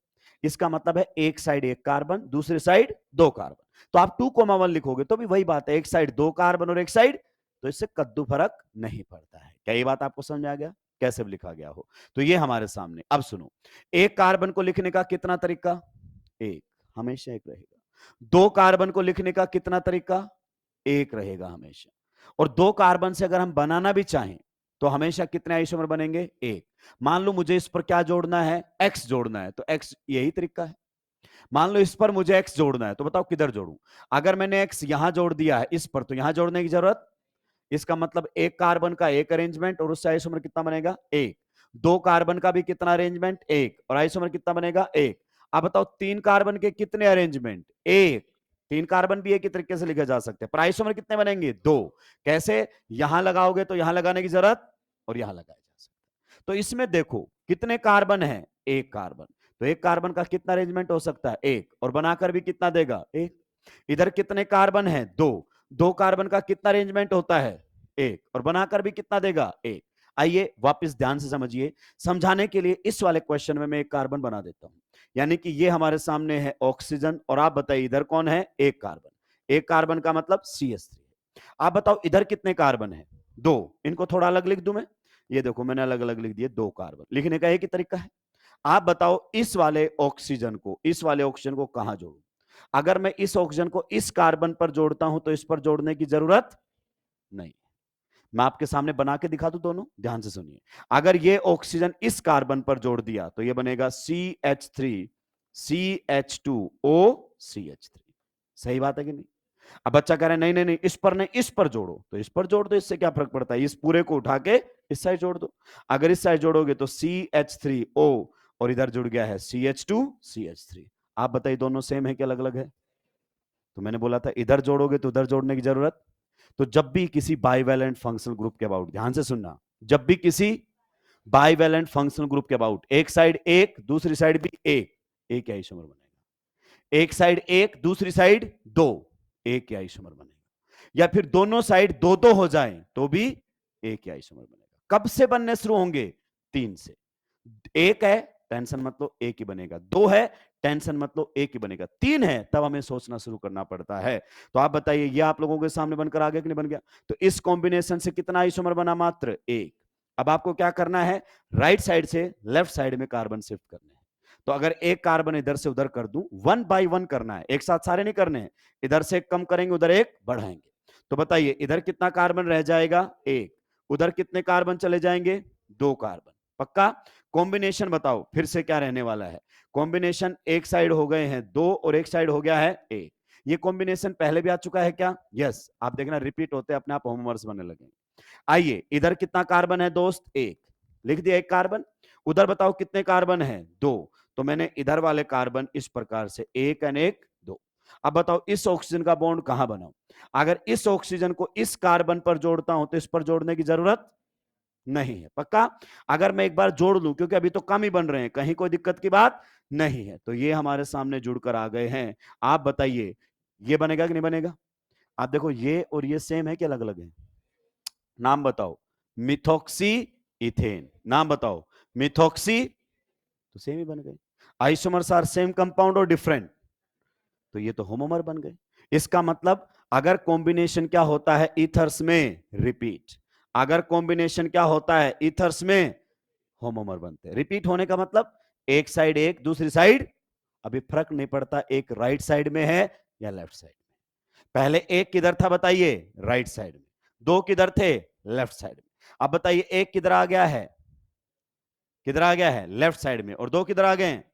इसका मतलब है एक साइड एक कार्बन, दूसरी साइड दो कार्बन। तो आप 2,1 लिखोगे तो भी वही बात है, एक साइड दो कार्बन और एक साइड, तो इससे कद्दू फर्क नहीं पड़ता है। क्या ये बात आपको समझ आ गया कैसे भी लिखा गया हो? तो ये हमारे सामने। अब सुनो, एक कार्बन को लिखने का कितना तरीका, एक, हमेशा एक रहेगा। दो कार्बन को लिखने का कितना तरीका, एक रहेगा हमेशा। और दो कार्बन से अगर हम बनाना भी चाहें तो हमेशा कितने आइसोमर बनेंगे, एक। मान लो मुझे इस पर क्या जोड़ना है, एक्स जोड़ना है, तो एक्स यही तरीका है। मान लो इस पर मुझे एक्स जोड़ना है, तो बताओ किधर जोड़ूं। अगर मैंने एक्स यहां जोड़ दिया है इस पर, तो यहां जोड़ने की जरूरत, इसका मतलब एक कार्बन का एक अरेंजमेंट और उससे आइसोमर कितना बनेगा, एक। दो कार्बन का भी कितना अरेंजमेंट, एक, और आइसोमर कितना बनेगा, एक। अब बताओ तीन कार्बन के कितने अरेंजमेंट, एक। तीन कार्बन भी एक ही तरीके से लिखे जा सकते हैं, पर आइसोमर कितने बनेंगे, दो। कैसे, यहां लगाओगे तो यहां लगाने की जरूरत, और यहां लगाया जा सकता है। तो इसमें देखो कितने कार्बन है, एक कार्बन, तो एक कार्बन का कितना अरेंजमेंट हो सकता है, एक, और बनाकर भी कितना देगा, एक। इधर कितने कार्बन है, दो, दो कार्बन का कितना अरेंजमेंट होता है, एक, और बनाकर भी कितना देगा, एक। आइए वापस ध्यान से समझिए, समझाने के लिए इस वाले क्वेश्चन में मैं एक कार्बन बना देता हूं। यानी कि ये हमारे सामने है ऑक्सीजन, और आप बताइए इधर कौन है, एक कार्बन। एक कार्बन का मतलब CH3 है। आप बताओ इधर कितने कार्बन है, दो। इनको थोड़ा अलग लिख दूं मैं, ये देखो मैंने अलग अलग लिख दिए, दो कार्बन। लिखने का एक ही तरीका है। आप बताओ इस वाले ऑक्सीजन को, इस वाले ऑक्सीजन को कहां जोड़ूं। अगर मैं इस ऑक्सीजन को इस कार्बन पर जोड़ता हूं तो इस पर जोड़ने की जरूरत नहीं। मैं आपके सामने बना के दिखा दूं दोनों, ध्यान से सुनिए। अगर ये ऑक्सीजन इस कार्बन पर जोड़ दिया तो ये बनेगा CH3 CH2O CH3। सही बात है कि नहीं? अब बच्चा कह रहे हैं नहीं नहीं नहीं, इस पर नहीं, इस पर जोड़ो, तो इस पर जोड़ दो, इससे क्या फर्क पड़ता है, इस पूरे को उठा के इस साइड जोड़ दो। अगर इस साइड जोड़ोगे तो CH3O, और इधर जुड़ गया है CH2 CH3। आप बताइए दोनों सेम है कि अलग अलग है? तो मैंने बोला था इधर जोड़ोगे तो उधर जोड़ने की जरूरत। तो जब भी किसी बाइवैलेंट फंक्शनल ग्रुप के अबाउट, ध्यान से सुनना, जब भी किसी बाइवैलेंट फंक्शनल ग्रुप के अबाउट एक साइड एक दूसरी साइड भी एक ही आइसोमर बनेगा। एक साइड एक दूसरी साइड दो, एक ही आइसोमर बनेगा। या फिर दोनों साइड दो दो हो जाएं तो भी एक ही आइसोमर बनेगा। कब से बनने शुरू होंगे, तीन से। एक है, टेंशन मत लो, एक ही बनेगा। दो है, टेंशन मत लो, एक ही बनेगा। तीन है, तब हमें सोचना शुरू करना पड़ता है। तो आप बताइए ये आप लोगों के सामने बनकर आ गया कि नहीं बन गया? तो इस कॉम्बिनेशन से कितना आइसोमर बना, मात्र एक। अब आपको क्या करना है, राइट साइड से लेफ्ट साइड में कार्बन शिफ्ट करने हैं। तो अगर एक कार्बन इधर से उधर कर दूं, 1 बाय 1 करना है, एक साथ सारे नहीं करने हैं। इधर से एक कम करेंगे, उधर एक बढ़ाएंगे। तो बताइए इधर कितना कार्बन रह जाएगा, एक। उधर कितने कार्बन चले जाएंगे, दो कार्बन। पक्का? कॉम्बिनेशन बताओ फिर से क्या रहने वाला है। कॉम्बिनेशन एक साइड हो गए हैं दो और एक साइड हो गया है एक। ये कॉम्बिनेशन पहले भी आ चुका है क्या, यस। आप देखना रिपीट होते अपने आप होमवर्क्स बनने लगे। आइए इधर कितना कार्बन है दोस्त, एक, लिख दिया एक कार्बन। उधर बताओ कितने कार्बन है, दो। तो मैंने इधर वाले कार्बन इस प्रकार से एक एंड एक, दो। अब बताओ इस ऑक्सीजन का बॉन्ड कहां बनाऊं। अगर इस ऑक्सीजन को इस कार्बन पर जोड़ता हूं तो इस पर जोड़ने की जरूरत नहीं है। पक्का? अगर मैं एक बार जोड़ लूं, क्योंकि अभी तो कम ही बन रहे हैं, कहीं कोई दिक्कत की बात नहीं है। तो ये हमारे सामने जुड़कर आ गए हैं। आप बताइए ये बनेगा कि नहीं बनेगा? आप देखो ये और ये सेम है कि अलग अलग है? नाम बताओ, मिथॉक्सी इथेन। नाम बताओ, मिथॉक्सी, तो सेम ही बन गए। आइसोमर्स आर सेम कंपाउंड और डिफरेंट, तो ये तो होमोमर बन गए। इसका मतलब अगर कॉम्बिनेशन क्या होता है ईथर्स में, रिपीट। अगर कॉम्बिनेशन क्या होता है ईथर्स में, होमोमर बनते हैं। रिपीट होने का मतलब एक साइड एक दूसरी साइड, अभी फर्क नहीं पड़ता एक राइट साइड में है या लेफ्ट साइड में। पहले एक किधर था बताइए, राइट साइड में। दो किधर थे, लेफ्ट साइड में। अब बताइए एक किधर आ गया है, किधर आ गया है, लेफ्ट साइड में, और दो किधर आ गए हैं,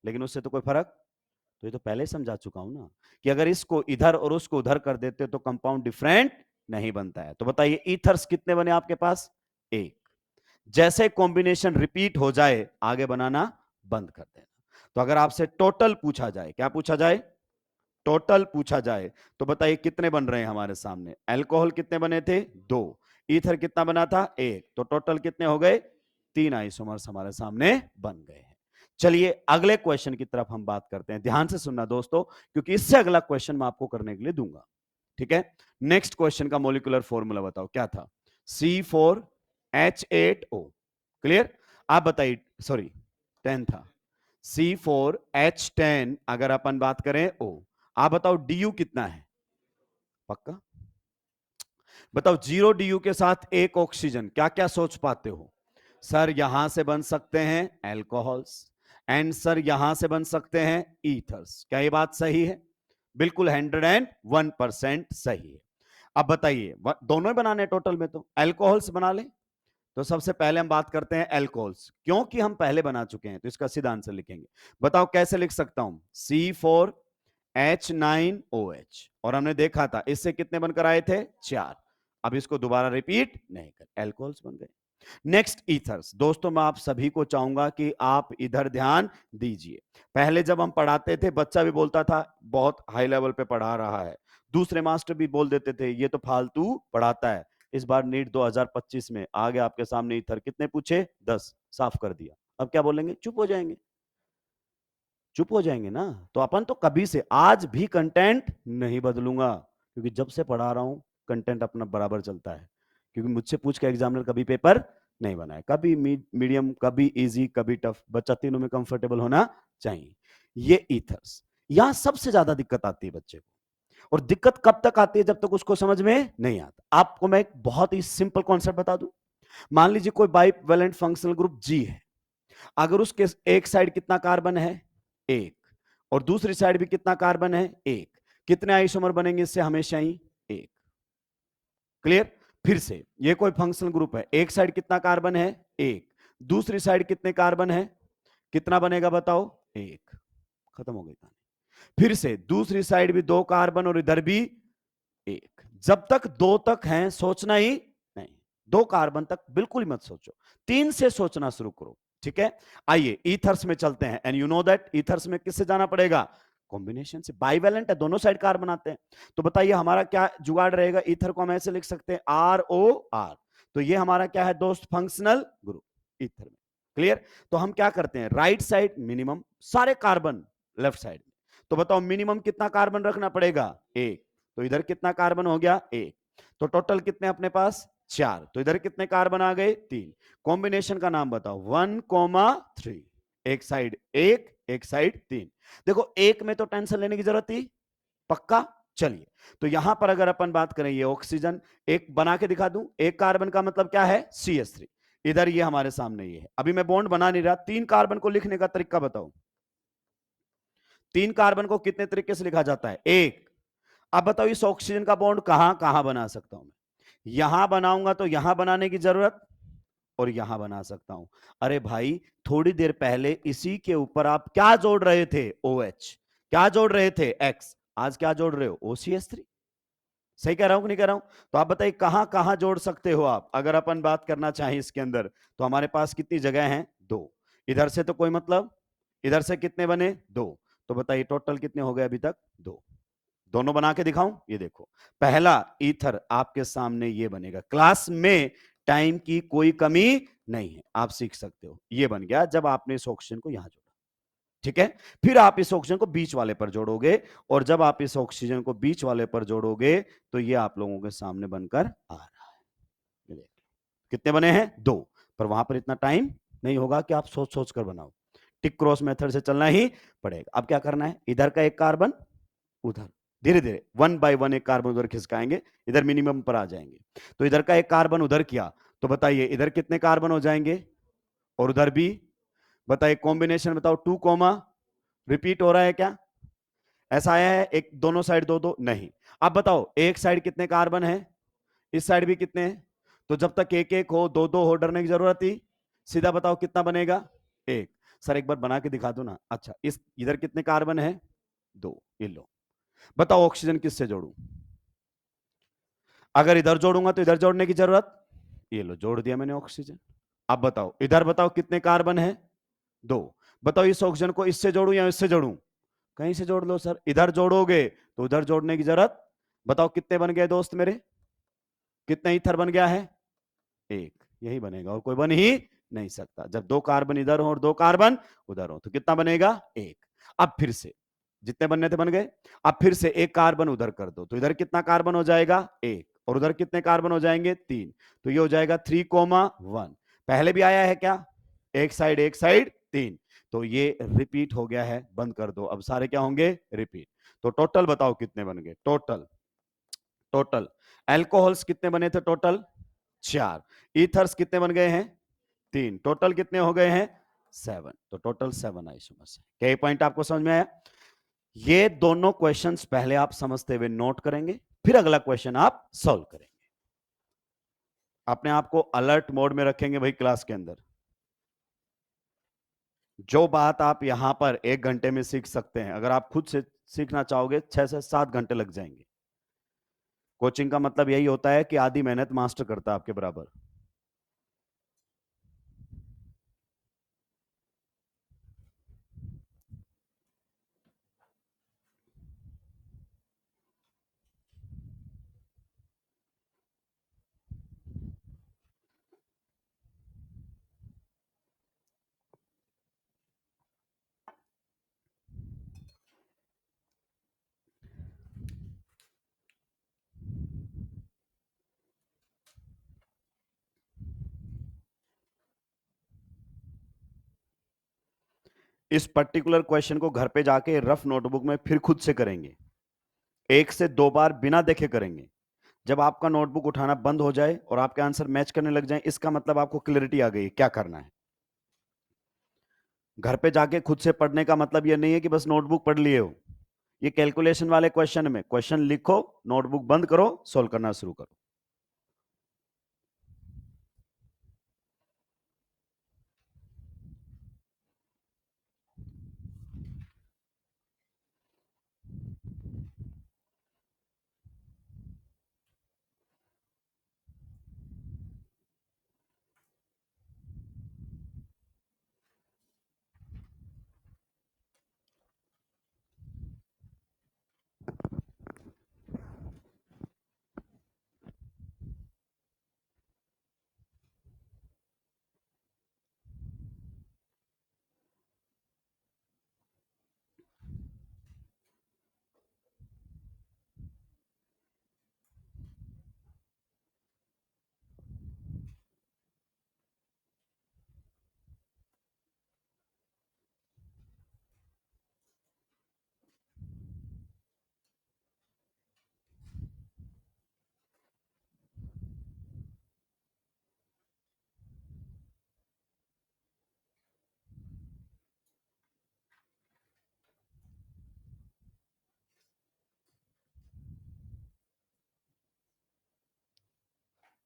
लेकिन उससे तो कोई फर्क। तो ये तो पहले समझा चुका हूं ना कि अगर इसको इधर और उसको उधर कर देते तो कंपाउंड डिफरेंट नहीं बनता है। तो बताइए ईथर्स कितने बने आपके पास, एक। जैसे कॉम्बिनेशन रिपीट हो जाए आगे बनाना बंद कर देना। तो अगर आपसे टोटल पूछा जाए, क्या पूछा जाए, टोटल पूछा जाए, तो बताइए कितने बन रहे हैं हमारे सामने। अल्कोहल कितने बने थे, दो। ईथर कितना बना था 1, तो टोटल कितने हो गए 3 आइसोमर्स हमारे सामने बन गए हैं। चलिए अगले क्वेश्चन की तरफ हम बात करते हैं, ध्यान से सुनना दोस्तों, क्योंकि इससे अगला क्वेश्चन मैं आपको करने के लिए दूंगा, ठीक है। नेक्स्ट क्वेश्चन का मोलिकुलर फॉर्मूला बताओ क्या था, C4H8O, क्लियर। आप बताइए, सॉरी 10 था, C4H10 अगर अपन बात करें O, आप बताओ DU कितना है, पक्का बताओ। 0 DU के साथ एक ऑक्सीजन, क्या क्या सोच पाते हो सर, यहां से बन सकते हैं एल्कोहल्स, एंड सर यहां से बन सकते हैं ईथर्स, क्या ये बात सही है, बिल्कुल 101% सही है। अब बताइए दोनों ही बनाने टोटल में, तो एल्कोहल्स बना ले, तो सबसे पहले हम बात करते हैं एल्कोहल्स, क्योंकि हम पहले बना चुके हैं तो इसका सीधा आंसर लिखेंगे। बताओ कैसे लिख सकता हूं, C4H9OH, और हमने देखा था इससे कितने बनकर आए थे 4, अब इसको दोबारा रिपीट नहीं कर, एल्कोहल्स बन गए। नेक्स्ट ईथर्स, दोस्तों मैं आप सभी को चाहूंगा कि आप इधर ध्यान दीजिए। पहले जब हम पढ़ाते थे बच्चा भी बोलता था बहुत हाई लेवल पे पढ़ा रहा है, दूसरे मास्टर भी बोल देते थे ये तो फालतू पढ़ाता है। इस बार नीट 2025 में आगे आपके सामने ईथर कितने पूछे 10, साफ कर दिया, अब क्या बोलेंगे, चुप हो जाएंगे, चुप हो जाएंगे ना। तो अपन तो कभी से आज भी कंटेंट नहीं बदलूंगा, क्योंकि जब से पढ़ा रहा हूं कंटेंट अपना बराबर चलता है, क्योंकि मुझसे पूछ के एग्जामिनर कभी पेपर नहीं बनाए, कभी मीडियम, कभी इजी, कभी टफ, बच्चा तीनों में कंफर्टेबल होना चाहिए। ये ईथर्स, यहां सबसे ज्यादा दिक्कत आती है बच्चे को, और दिक्कत कब तक आती है, जब तक उसको समझ में नहीं आता। आपको मैं एक बहुत ही सिंपल कॉन्सेप्ट बता दूं, मान लीजिए कोई बाइवैलेंट फंक्शनल ग्रुप G है, अगर उसके एक साइड कितना कार्बन है 1, और दूसरी साइड भी कितना कार्बन है 1, कितने आइसोमर बनेंगे इससे, हमेशा ही 1, क्लियर। फिर से ये कोई फंक्शनल ग्रुप है, एक साइड कितना कार्बन है 1, दूसरी साइड कितने कार्बन है, कितना बनेगा बताओ 1, खत्म हो गई कहानी। फिर से दूसरी साइड भी 2 कार्बन और इधर भी 1, जब तक 2 तक हैं सोचना ही नहीं, 2 कार्बन तक बिल्कुल मत सोचो, 3 से सोचना शुरू करो, ठीक है। आइए ईथर्स में चलते हैं, and you know that ethers में किससे जाना पड़ेगा, कॉम्बिनेशन से, बाइवैलेंट है, दोनों साइड कार्बन आते हैं। तो बताइए हमारा क्या जुगाड़ रहेगा, ईथर को हम ऐसे लिख सकते हैं ROR, तो ये हमारा क्या है दोस्त, फंक्शनल ग्रुप ईथर में, क्लियर। तो हम क्या करते हैं, राइट साइड मिनिमम सारे कार्बन लेफ्ट साइड में, तो बताओ मिनिमम कितना कार्बन रखना पड़ेगा 1, तो इधर कितना कार्बन हो गया 1, तो टोटल कितने अपने पास 4, तो इधर कितने कार्बन आ गए 3, कॉम्बिनेशन का नाम बताओ 1,3, एक साइड 1, एक साइड 3, देखो एक में तो टेंशन लेने की जरूरत थी, पक्का। चलिए तो यहां पर अगर अपन बात करें, ये ऑक्सीजन एक बना के दिखा दूं, एक कार्बन का मतलब क्या है CH3, इधर ये हमारे सामने ये है, अभी मैं बॉन्ड बना नहीं रहा, 3 कार्बन को लिखने का तरीका बताओ, 3 कार्बन को कितने तरीके से लिखा जाता है 1, अब बताओ इस ऑक्सीजन का बॉन्ड कहां कहां बना सकता हूं मैं, यहां बनाऊंगा तो यहां बनाने की जरूरत, और यहां बना सकता हूं। अरे भाई थोड़ी देर पहले इसी के ऊपर आप क्या जोड़ रहे थे OH, क्या जोड़ रहे थे X, आज क्या जोड़ रहे हो OCH3, सही कह रहा हूं कि नहीं कह रहा हूं। तो आप बताइए कहां कहां जोड़ सकते हो आप, अगर अपन बात करना चाहें इसके अंदर, तो हमारे पास कितनी जगह है 2, इधर से तो कोई मतलब, इधर से कितने बने 2, तो बताइए टोटल कितने हो गए अभी तक 2, दोनों बना के दिखाऊं, ये देखो पहला ईथर आपके सामने ये बनेगा, क्लास में टाइम की कोई कमी नहीं है, आप सीख सकते हो, ये बन गया जब आपने इस ऑक्सीजन को यहां जोड़ा, ठीक है। फिर आप इस ऑक्सीजन को बीच वाले पर जोड़ोगे, और जब आप इस ऑक्सीजन को बीच वाले पर जोड़ोगे तो ये आप लोगों के सामने बनकर आ रहा है, कितने बने हैं 2, पर वहां पर इतना टाइम नहीं होगा कि आप सोच सोच कर बनाओ, टिक क्रॉस मेथड से चलना ही पड़ेगा। अब क्या करना है, इधर का एक कार्बन उधर, धीरे धीरे 1 बाय 1 एक कार्बन उधर खिसकाएंगे, इधर मिनिमम पर आ जाएंगे, तो इधर का एक कार्बन उधर किया, तो बताइए इधर कितने कार्बन हो जाएंगे, और उधर भी बताइए, कॉम्बिनेशन बताओ 2 कोमा, रिपीट हो रहा है क्या, ऐसा आया है एक दोनों साइड 2 2 नहीं। अब बताओ एक साइड कितने कार्बन है, इस साइड भी कितने हैं, तो जब तक एक एक हो 2 2 हो डरने की जरूरत थी, सीधा बताओ कितना बनेगा 1, सर एक बार बना के दिखा दो ना, अच्छा इस इधर कितने कार्बन है 2, ये लो, बताओ ऑक्सीजन किससे जोड़ू, अगर इधर जोड़ूंगा तो इधर जोड़ने की जरूरत, ये लो जोड़ दिया मैंने ऑक्सीजन। अब बताओ इधर बताओ कितने कार्बन है 2, बताओ इस ऑक्सीजन को इससे जोड़ू या इससे जोड़ू, कहीं से जोड़ लो सर, इधर जोड़ोगे तो उधर जोड़ने की जरूरत, बताओ कितने बन गए दोस्त मेरे, कितने ईथर बन गया है एक, यही बनेगा और कोई बन ही नहीं सकता। जब दो कार्बन इधर हो और दो कार्बन उधर हो तो कितना बनेगा? एक। अब फिर से जितने बनने थे बन गए। अब फिर से एक कार्बन उधर कर दो तो इधर कितना कार्बन हो जाएगा? एक। और उधर कितने कार्बन हो जाएंगे? तीन। तो ये हो जाएगा 3,1। पहले भी आया है क्या? एक साइड तीन। तो ये रिपीट हो गया है, बंद कर दो। अब सारे क्या होंगे? रिपीट। तो टोटल बताओ कितने बन गए? टोटल टोटल एल्कोहल्स कितने बने थे? टोटल 4। ईथर्स कितने बन गए हैं? 3। टोटल कितने हो गए हैं? 7। तो टोटल 7 आइसोमर्स है। क्या ये पॉइंट आपको समझ में आया? ये दोनों क्वेश्चंस पहले आप समझते हुए नोट करेंगे, फिर अगला क्वेश्चन आप सॉल्व करेंगे। अपने आप को अलर्ट मोड में रखेंगे भाई क्लास के अंदर। जो बात आप यहां पर 1 घंटे में सीख सकते हैं, अगर आप खुद से सीखना चाहोगे 6 से 7 घंटे लग जाएंगे। कोचिंग का मतलब यही होता है कि आधी मेहनत मास्टर करता है आपके बराबर। इस पर्टिकुलर क्वेश्चन को घर पे जाके रफ नोटबुक में फिर खुद से करेंगे, 1 से 2 बार बिना देखे करेंगे। जब आपका नोटबुक उठाना बंद हो जाए और आपके आंसर मैच करने लग जाए, इसका मतलब आपको क्लैरिटी आ गई क्या करना है। घर पे जाके खुद से पढ़ने का मतलब यह नहीं है कि बस नोटबुक पढ़ लिए हो। ये कैलकुलेशन वाले क्वेश्चन में क्वेश्चन लिखो, नोटबुक बंद करो, सोल्व करना शुरू करो।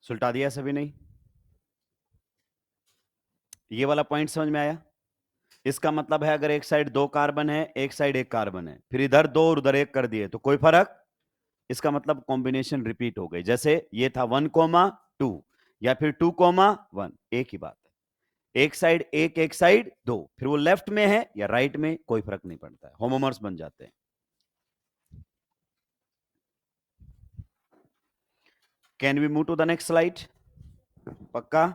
सुलटा दिया सभी नहीं? ये वाला पॉइंट समझ में आया? इसका मतलब है अगर एक साइड 2 कार्बन है, एक साइड 1 कार्बन है, फिर इधर 2 और उधर 1 कर दिए तो कोई फर्क। इसका मतलब कॉम्बिनेशन रिपीट हो गई। जैसे ये था 1,2 या फिर 2,1, एक ही बात है। एक साइड एक, एक साइड दो, फिर वो लेफ्ट में है या राइट में कोई फर्क नहीं पड़ता है, होमोमर्स बन जाते हैं। Can we move to the next slide? पक्का?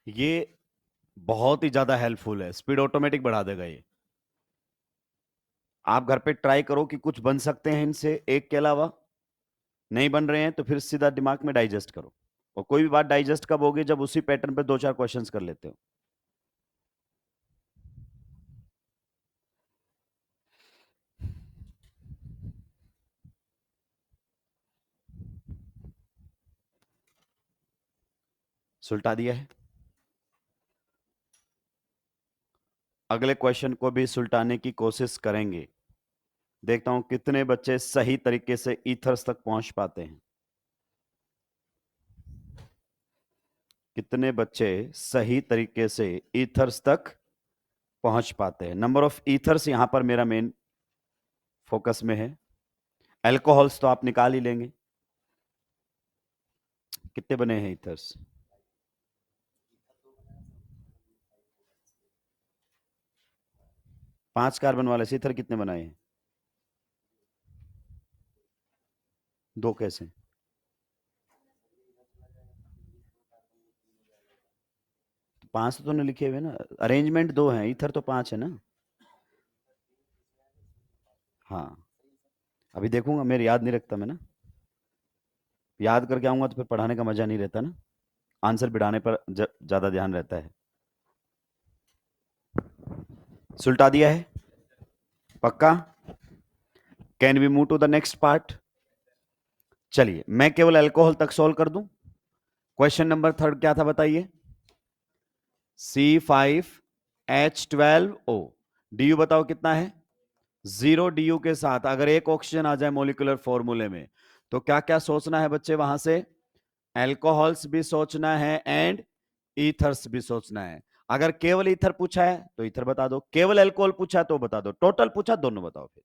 ये बहुत ही ज्यादा हेल्पफुल है, स्पीड ऑटोमेटिक बढ़ा देगा ये। आप घर पे ट्राई करो कि कुछ बन सकते हैं इनसे एक के अलावा, नहीं बन रहे हैं तो फिर सीधा दिमाग में डाइजेस्ट करो। और कोई भी बात डाइजेस्ट कब होगी, जब उसी पैटर्न पे 2-4 क्वेश्चंस कर लेते हो। सुलटा दिया है, अगले क्वेश्चन को भी सुलटाने की कोशिश करेंगे। देखता हूं कितने बच्चे सही तरीके से ईथर्स तक पहुंच पाते हैं, कितने बच्चे सही तरीके से ईथर्स तक पहुंच पाते हैं। नंबर ऑफ ईथर्स यहां पर मेरा मेन फोकस में है। अल्कोहल्स तो आप निकाल ही लेंगे, कितने बने हैं ईथर्स? पांच कार्बन वाले से ईथर कितने बनाए हैं? दो कैसे? तो पांच तो तूने लिखे हुए ना, अरेंजमेंट दो हैं, ईथर तो पांच है ना। हाँ, अभी देखूंगा, मेरे याद नहीं रखता मैं ना, याद करके आऊंगा तो फिर पढ़ाने का मजा नहीं रहता ना, आंसर बिठाने पर ज्यादा ध्यान रहता है। सुलटा दिया है पक्का? Can we move to the next part? चलिए मैं केवल अल्कोहल तक सोल्व कर दूं। क्वेश्चन नंबर 3 क्या था बताइए? C5H12O, डी यू बताओ कितना है? 0 डी यू के साथ अगर एक ऑक्सीजन आ जाए मोलिकुलर फॉर्मूले में, तो क्या क्या सोचना है बच्चे वहां से? एल्कोहल्स भी सोचना है एंड ईथर्स भी सोचना है। अगर केवल ईथर पूछा है तो ईथर बता दो, केवल अल्कोहल पूछा तो बता दो, टोटल पूछा दोनों बताओ फिर।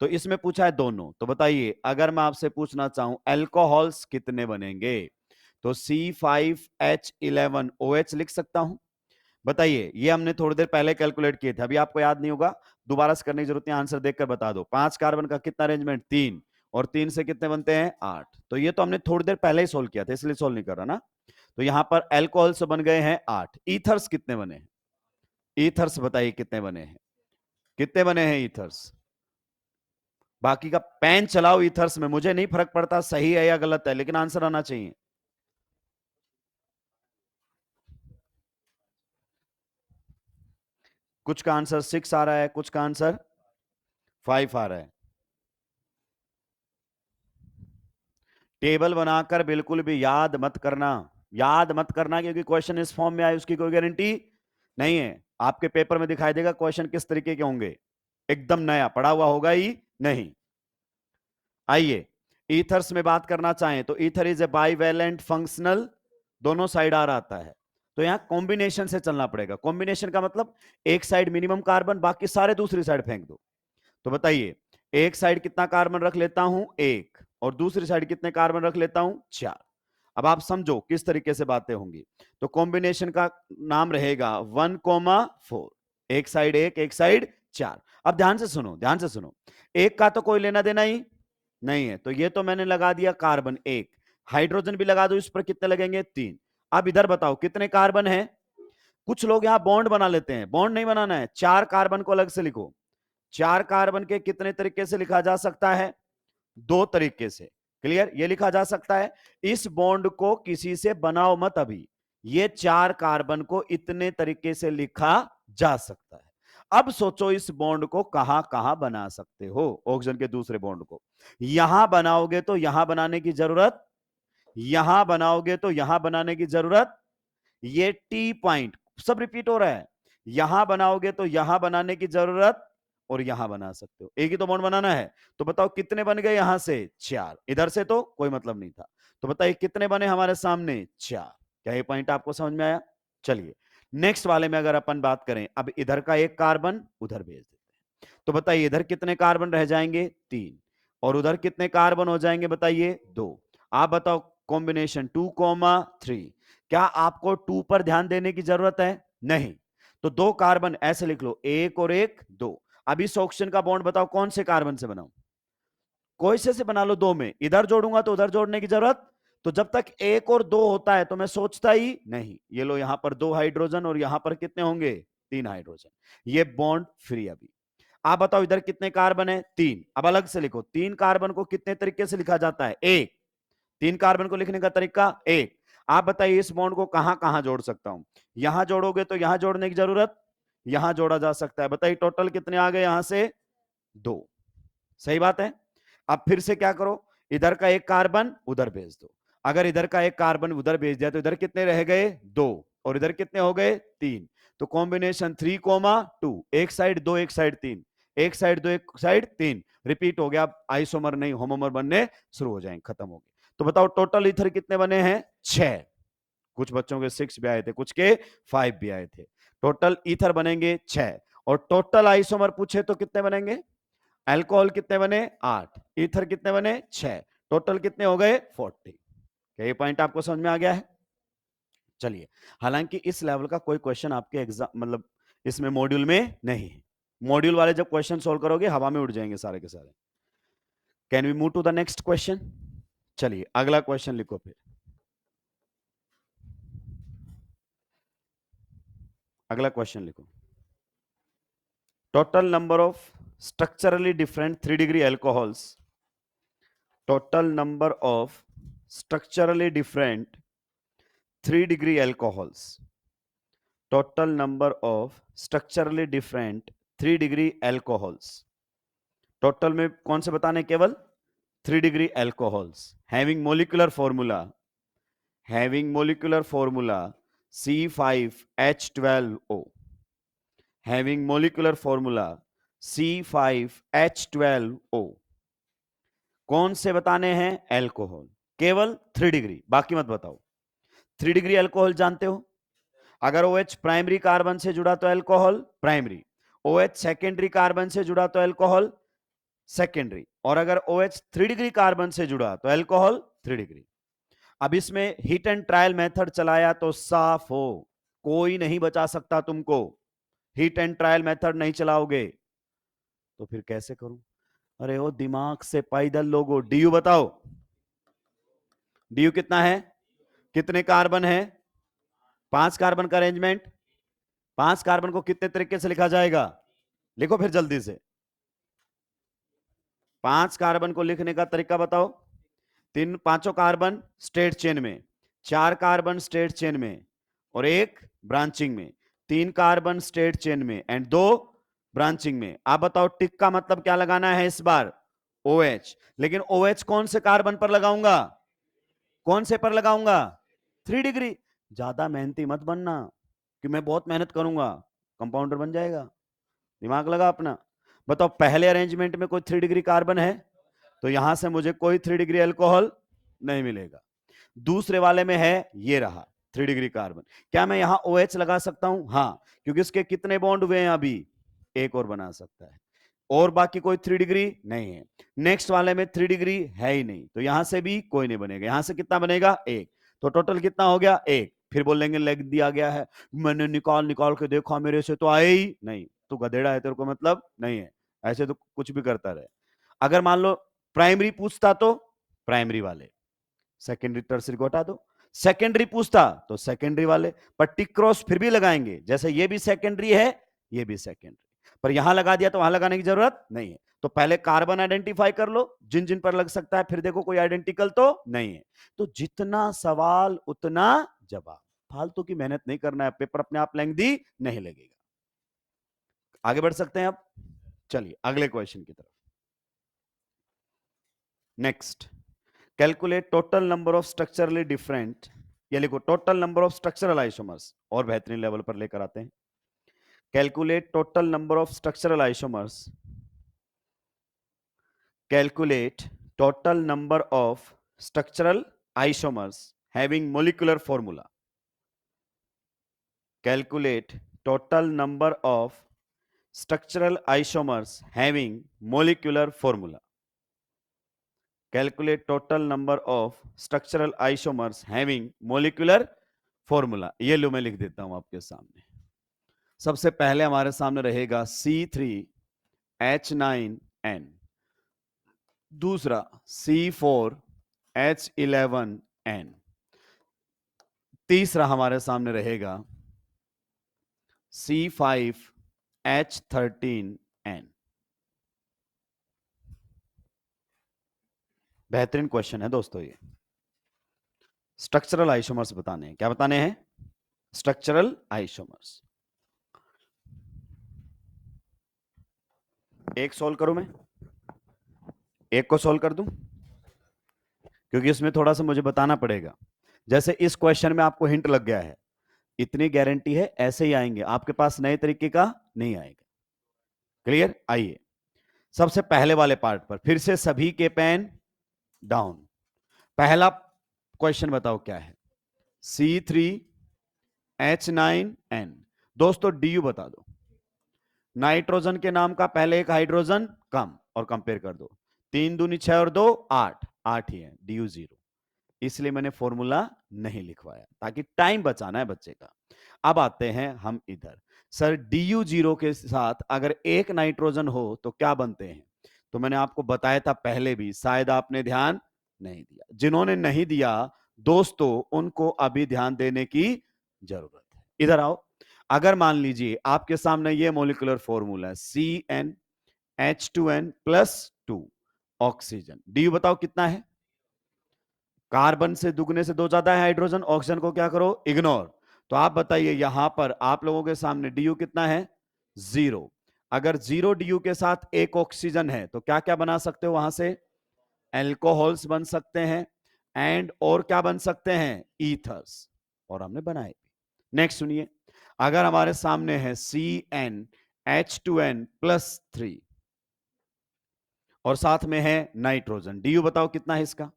तो इसमें पूछा है दोनों, तो बताइए अगर मैं आपसे पूछना चाहूं अल्कोहल्स कितने बनेंगे, तो C5H11OH लिख सकता हूं। बताइए, ये हमने थोड़ी देर पहले कैलकुलेट किए थे, अभी आपको याद नहीं होगा, दोबारा से करने की जरूरत नहीं, आंसर देखकर बता दो। 5 कार्बन का कितना अरेंजमेंट? 3, और 3 से कितने बनते हैं? 8। तो ये तो हमने थोड़ी देर पहले ही सोल्व किया था, इसलिए सोल्व नहीं कर रहा ना। तो यहां पर एल्कोहल्स बन गए हैं 8। ईथर्स कितने बने हैं? ईथर्स बताइए कितने बने हैं? कितने बने हैं ईथर्स? बाकी का पेन चलाओ ईथर्स में, मुझे नहीं फर्क पड़ता सही है या गलत है, लेकिन आंसर आना चाहिए। कुछ का आंसर 6 आ रहा है, कुछ का आंसर 5 आ रहा है। टेबल बनाकर बिल्कुल भी याद मत करना, याद मत करना, क्योंकि क्वेश्चन इस फॉर्म में आए उसकी कोई गारंटी नहीं है। आपके पेपर में दिखाई देगा क्वेश्चन किस तरीके के होंगे, एकदम नया पढ़ा हुआ होगा ही नहीं। आइए ईथर्स में बात करना चाहें तो ether is a bivalent functional, दोनों साइड आ आता है, तो यहां कॉम्बिनेशन से चलना पड़ेगा। कॉम्बिनेशन का मतलब एक साइड मिनिमम कार्बन, बाकी सारे दूसरी साइड फेंक दो। तो बताइए एक साइड कितना कार्बन रख लेता हूं? 1, और दूसरी साइड कितने कार्बन रख लेता हूं? 4। अब आप समझो किस तरीके से बातें होंगी। तो कॉम्बिनेशन का नाम रहेगा 1,4, एक साइड 1, एक साइड 4। अब ध्यान से सुनो, ध्यान से सुनो, एक का तो कोई लेना देना ही नहीं है, तो ये तो मैंने लगा दिया कार्बन 1, हाइड्रोजन भी लगा दो इस पर, कितने लगेंगे? 3। अब इधर बताओ कितने कार्बन है? कुछ लोग यहां बॉन्ड बना लेते हैं, बॉन्ड नहीं बनाना है, 4 कार्बन को अलग से लिखो। 4 कार्बन के कितने तरीके से लिखा जा सकता है? 2 तरीके से। क्लियर? ये लिखा जा सकता है, इस बॉन्ड को किसी से बनाओ मत अभी, ये 4 कार्बन को इतने तरीके से लिखा जा सकता है। अब सोचो इस बॉन्ड को कहां कहां बना सकते हो, ऑक्सीजन के दूसरे बॉन्ड को। यहां बनाओगे तो यहां बनाने की जरूरत, यहां बनाओगे तो यहां बनाने की जरूरत, ये टी पॉइंट सब रिपीट हो रहा है, यहां बनाओगे तो यहां बनाने की जरूरत, और यहां बना सकते हो, एक ही तो बॉन्ड बनाना है। तो बताओ कितने बन गए? यहां से 4, इधर से तो कोई मतलब नहीं था, तो बताइए कितने बने हमारे सामने? 4। क्या ये पॉइंट आपको समझ में आया? चलिए नेक्स्ट वाले में अगर अपन बात करें, अब इधर का एक कार्बन उधर भेज देते हैं, तो बताइए इधर कितने कार्बन रह जाएंगे? 3, और उधर कितने कार्बन हो जाएंगे? बताइए 2। आप बताओ कॉम्बिनेशन 2,3, क्या आपको 2 पर ध्यान देने की जरूरत है? नहीं। तो 2 कार्बन ऐसे लिख लो, 1 और 1, 2। अब इस ऑक्सीजन का बॉन्ड बताओ कौन से कार्बन से बनाऊं? कोई से बना लो, 2 में, इधर जोड़ूंगा तो उधर जोड़ने की जरूरत तो जब तक 1 और 2 होता है तो मैं सोचता ही नहीं। ये लो, यहां पर 2 हाइड्रोजन और यहां पर कितने होंगे? 3 हाइड्रोजन। ये बॉन्ड फ्री। अभी आप बताओ इधर कितने कार्बन है? 3। अब अलग से लिखो, 3 कार्बन को कितने तरीके से लिखा जाता है? 1। 3 कार्बन को लिखने का तरीका 1। आप बताइए इस बॉन्ड को कहां कहां जोड़ सकता हूं? यहां जोड़ोगे तो यहां जोड़ने की जरूरत, यहां जोड़ा जा सकता है। बताइए टोटल कितने आ गए? यहां से 2। सही बात है। अब फिर से क्या करो, इधर का एक कार्बन उधर भेज दो। अगर इधर का एक कार्बन उधर भेज दिया तो इधर कितने रह गए? 2। और इधर कितने हो गए? 3। तो कॉम्बिनेशन 3,2। एक साइड 2, एक साइड 3, एक साइड 2, एक साइड 3, रिपीट हो गया। आइसोमर नहीं होमोमर बनने शुरू हो जाएंगे, खत्म हो गए। तो बताओ टोटल इथर कितने बने हैं? 6। कुछ बच्चों के 6 भी आए थे, कुछ के 5 भी आए थे। टोटल ईथर बनेंगे 6। और टोटल आइसोमर पूछे तो कितने बनेंगे? अल्कोहल कितने बने? 8। ईथर कितने बने? 6। टोटल कितने हो गए? 40। क्या ये पॉइंट आपको समझ में आ गया है? चलिए, हालांकि इस लेवल का कोई क्वेश्चन आपके एग्जाम मतलब इसमें मॉड्यूल में नहीं है। मॉड्यूल वाले जब क्वेश्चन सोल्व करोगे हवा में उड़ जाएंगे सारे के सारे। Can we move to the next question? चलिए अगला क्वेश्चन लिखो फिर। अगला क्वेश्चन लिखो। Total number of structurally different 3 degree alcohols, total number of structurally different 3 degree alcohols, total number of structurally different 3 degree alcohols, total में कौन से बताने? केवल 3 degree alcohols having molecular formula C5H12O, having molecular formula C5H12O। कौन से बताने हैं? Alcohol. केवल 3 डिग्री, बाकी मत बताओ। 3 डिग्री अल्कोहल जानते हो, अगर OH प्राइमरी कार्बन से जुड़ा तो alcohol primary, OH secondary carbon से जुड़ा तो अल्कोहल सेकेंडरी, और अगर OH 3 डिग्री कार्बन से जुड़ा तो अल्कोहल 3 डिग्री। अब इसमें हीट एंड ट्रायल मेथड चलाया तो साफ हो, कोई नहीं बचा सकता तुमको। हीट एंड ट्रायल मेथड नहीं चलाओगे तो फिर कैसे करूं? अरे वो दिमाग से पैदल लोगो। डीयू बताओ, डीयू कितना है? कितने कार्बन है? 5 कार्बन का अरेंजमेंट। 5 कार्बन को कितने तरीके से लिखा जाएगा? लिखो फिर जल्दी से। 5 कार्बन को लिखने का तरीका बताओ। 5 कार्बन स्ट्रेट चेन में, 4 कार्बन स्ट्रेट चेन में और 1 ब्रांचिंग में, 3 कार्बन स्ट्रेट चेन में एंड 2 ब्रांचिंग में। आप बताओ टिक का मतलब क्या लगाना है इस बार? OH। लेकिन OH कौन से कार्बन पर लगाऊंगा? कौन से पर लगाऊंगा? 3 डिग्री। ज्यादा मेहनती मत बनना कि मैं बहुत मेहनत करूंगा, कंपाउंडर बन जाएगा। दिमाग लगा अपना। बताओ पहले अरेंजमेंट में कोई 3 डिग्री कार्बन है तो यहां से मुझे कोई 3 डिग्री अल्कोहल नहीं मिलेगा। दूसरे वाले में है, ये रहा 3 डिग्री कार्बन। क्या मैं यहां OH लगा सकता हूं? हाँ, क्योंकि इसके कितने बॉन्ड हुए हैं? अभी एक और बना सकता है, और बाकी कोई 3 डिग्री नहीं है। नेक्स्ट वाले में 3 डिग्री है ही नहीं, तो यहां से भी कोई नहीं बनेगा। यहां से कितना बनेगा? 1। तो टोटल कितना हो गया? 1। फिर बोलेंगे लेग दिया गया है, मैंने निकाल निकाल के देखा, मेरे से तो आए ही नहीं। तो गधेड़ा है, तेरे को मतलब नहीं है। ऐसे तो कुछ भी करता रहे। अगर मान लो प्राइमरी पूछता तो प्राइमरी वाले, सेकेंडरी टर्सरी को हटा दो। सेकेंडरी पूछता तो सेकेंडरी वाले, पर टिक क्रॉस फिर भी लगाएंगे, जैसे ये भी सेकेंडरी है, ये भी सेकेंडरी, पर यहां लगा दिया तो वहां लगाने की जरूरत नहीं है। तो पहले कार्बन आइडेंटिफाई कर लो जिन जिन पर लग सकता है, फिर देखो कोई आइडेंटिकल तो नहीं है। तो जितना सवाल उतना जवाब, फालतू की मेहनत नहीं करना है, पेपर अपने आप लेंथी नहीं लगेगा। आगे बढ़ सकते हैं अब। चलिए अगले क्वेश्चन की तरफ। Next, calculate total number of structurally different, ये लिखो total number of structural isomers, और बेहतरीन लेवल पर लेकर आते हैं। Calculate total number of structural isomers, calculate total number of structural isomers having molecular formula, calculate total number of structural isomers having molecular formula, calculate total number of structural isomers having molecular formula। ये लो मैं लिख देता हूं आपके सामने। सबसे पहले हमारे सामने रहेगा C3H9N, दूसरा C4H11 N। तीसरा हमारे सामने रहेगा C5H13N। बेहतरीन क्वेश्चन है दोस्तों ये। स्ट्रक्चरल आइसोमर्स बताने हैं। क्या बताने हैं? Structural isomers. एक सोल्व करूं मैं? एक को सोल्व कर दूं? क्योंकि इसमें थोड़ा सा मुझे बताना पड़ेगा। जैसे इस क्वेश्चन में आपको हिंट लग गया है, इतनी गारंटी है ऐसे ही आएंगे, आपके पास नए तरीके का नहीं आएगा। क्लियर? आइए सबसे पहले वाले पार्ट पर फिर से सभी के पेन डाउन। पहला क्वेश्चन बताओ क्या है? C3H9N। दोस्तों DU बता दो। नाइट्रोजन के नाम का पहले एक हाइड्रोजन कम और कंपेयर कर दो। 3 दूनी 6 और 2 8, 8 ही है, DU 0। इसलिए मैंने फॉर्मूला नहीं लिखवाया ताकि टाइम बचाना है बच्चे का। अब आते हैं हम इधर। सर DU 0 के साथ अगर एक नाइट्रोजन हो तो क्या बनते हैं? तो मैंने आपको बताया था पहले भी, शायद आपने ध्यान नहीं दिया। जिन्होंने नहीं दिया दोस्तों उनको अभी ध्यान देने की जरूरत है। इधर आओ। अगर मान लीजिए आपके सामने ये मोलिकुलर फॉर्मूला है CnH2n+2 ऑक्सीजन। DU बताओ कितना है? कार्बन से दुगने से दो ज्यादा है हाइड्रोजन, ऑक्सीजन को क्या करो? इग्नोर। तो आप बताइए यहां पर आप लोगों के सामने DU कितना है? 0। अगर 0 DU के साथ एक ऑक्सीजन है तो क्या क्या बना सकते हो वहां से? एल्कोहल्स बन सकते हैं एंड और क्या बन सकते हैं? ईथर्स। और हमने बनाए। नेक्स्ट सुनिए, अगर हमारे सामने है CnH2n+3 और साथ में है नाइट्रोजन, DU बताओ कितना है इसका?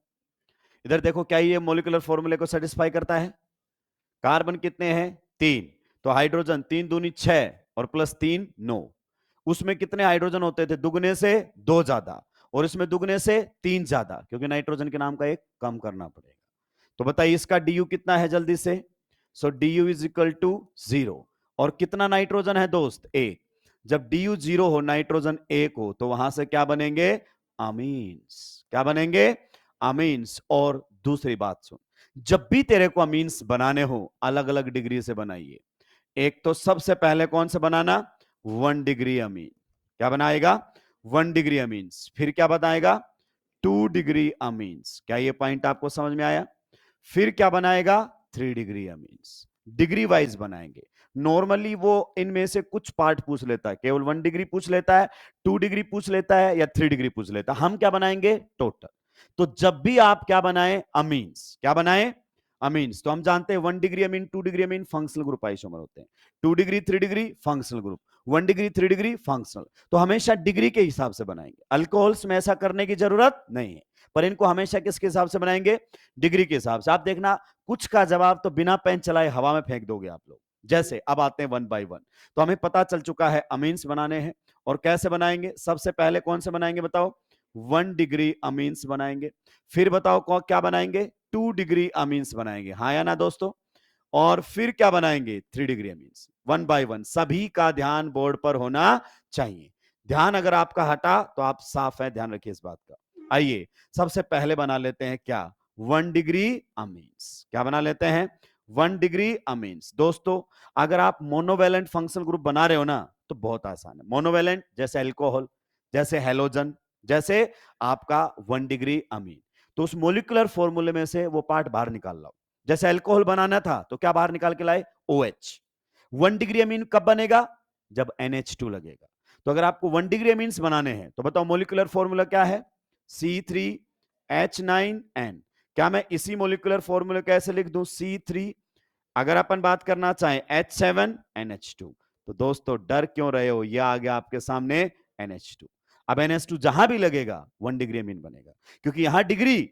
इधर देखो, क्या ये मोलिकुलर फॉर्मूले को सेटिस्फाई करता है? कार्बन कितने हैं? 3। तो हाइड्रोजन 3 दूनी 6 और +3 9। उसमें कितने हाइड्रोजन होते थे? दुगने से 2 ज्यादा, और इसमें दुगने से 3 ज्यादा, क्योंकि नाइट्रोजन के नाम का एक कम करना पड़ेगा। तो बताइए इसका DU कितना है जल्दी से? सो DU इज इक्वल टू 0। और कितना नाइट्रोजन है दोस्त? 1। जब DU 0 हो, नाइट्रोजन 1 हो, तो वहां से क्या बनेंगे? अमीन्स। क्या बनेंगे? अमीन्स। और दूसरी बात सुन, जब भी तेरे को अमीन्स बनाने हो अलग अलग डिग्री से बनाइए। एक तो सबसे पहले कौन से बनाना? 1 डिग्री अमीन। क्या बनाएगा? 1 डिग्री अमीन्स। फिर क्या बताएगा? 2 डिग्री अमीन्स। क्या ये पॉइंट आपको समझ में आया? फिर क्या बनाएगा? 3 डिग्री अमीन्स। डिग्री वाइज बनाएंगे। नॉर्मली वो इनमें से कुछ पार्ट पूछ लेता है, केवल 1 डिग्री पूछ लेता है, 2 डिग्री पूछ लेता है, या 3 डिग्री पूछ लेता है। हम क्या बनाएंगे? टोटल। तो जब भी आप क्या बनाए? अमीन्स। क्या बनाए? अमीन्स। तो हम जानते हैं 1 डिग्री अमीन, 2 degree amine functional group isomer होते हैं। 2 degree 3 degree functional group, 1 degree 3 degree functional. तो हमेशा डिग्री के हिसाब से बनाएंगे। अल्कोहल्स में ऐसा करने की जरूरत नहीं है, पर इनको हमेशा किसके हिसाब से बनाएंगे? डिग्री के हिसाब से। आप देखना कुछ का जवाब तो बिना पेन चलाए हवा में फेंक दोगे आप लोग। जैसे अब आते हैं 1 बाय 1। तो हमें पता चल चुका है अमीन्स बनाने हैं। और कैसे बनाएंगे? सबसे पहले कौन से बनाएंगे बताओ? 1 डिग्री अमीन्स बनाएंगे। फिर बताओ क्या बनाएंगे? 2 डिग्री अमीन्स बनाएंगे। हाँ या ना दोस्तों? और फिर क्या बनाएंगे? 3 डिग्री अमीन्स। 1 बाय 1 सभी का ध्यान बोर्ड पर होना चाहिए। ध्यान अगर आपका हटा तो आप साफ है, ध्यान रखिए इस बात का। आइए सबसे पहले बना लेते हैं क्या? 1 डिग्री अमीन्स। क्या बना लेते हैं? 1 डिग्री अमीन्स। दोस्तों अगर आप मोनोवेलेंट फंक्शनल ग्रुप बना रहे हो ना तो बहुत आसान है। मोनोवेलेंट जैसे अल्कोहल, जैसे हेलोजन, जैसे आपका 1 डिग्री अमीन। तो उस मोलिकुलर फॉर्मूले में से वो पार्ट बाहर निकाल लो। जैसे अल्कोहल बनाना था तो क्या बाहर निकाल के लाए? OH। 1 डिग्री अमीन कब बनेगा? जब NH2 लगेगा। तो अगर आपको 1 डिग्री अमीन्स बनाने हैं तो बताओ मोलिकुलर फॉर्मूला क्या है? C3H9N। क्या मैं इसी मोलिकुलर फॉर्मूला कैसे लिख दूं? C3, अगर अपन बात करना चाहें H7NH2। तो दोस्तों डर क्यों रहे हो? यह आ गया आपके सामने NH2। अब NH2 जहां भी लगेगा 1 डिग्री अमीन बनेगा, क्योंकि यहां डिग्री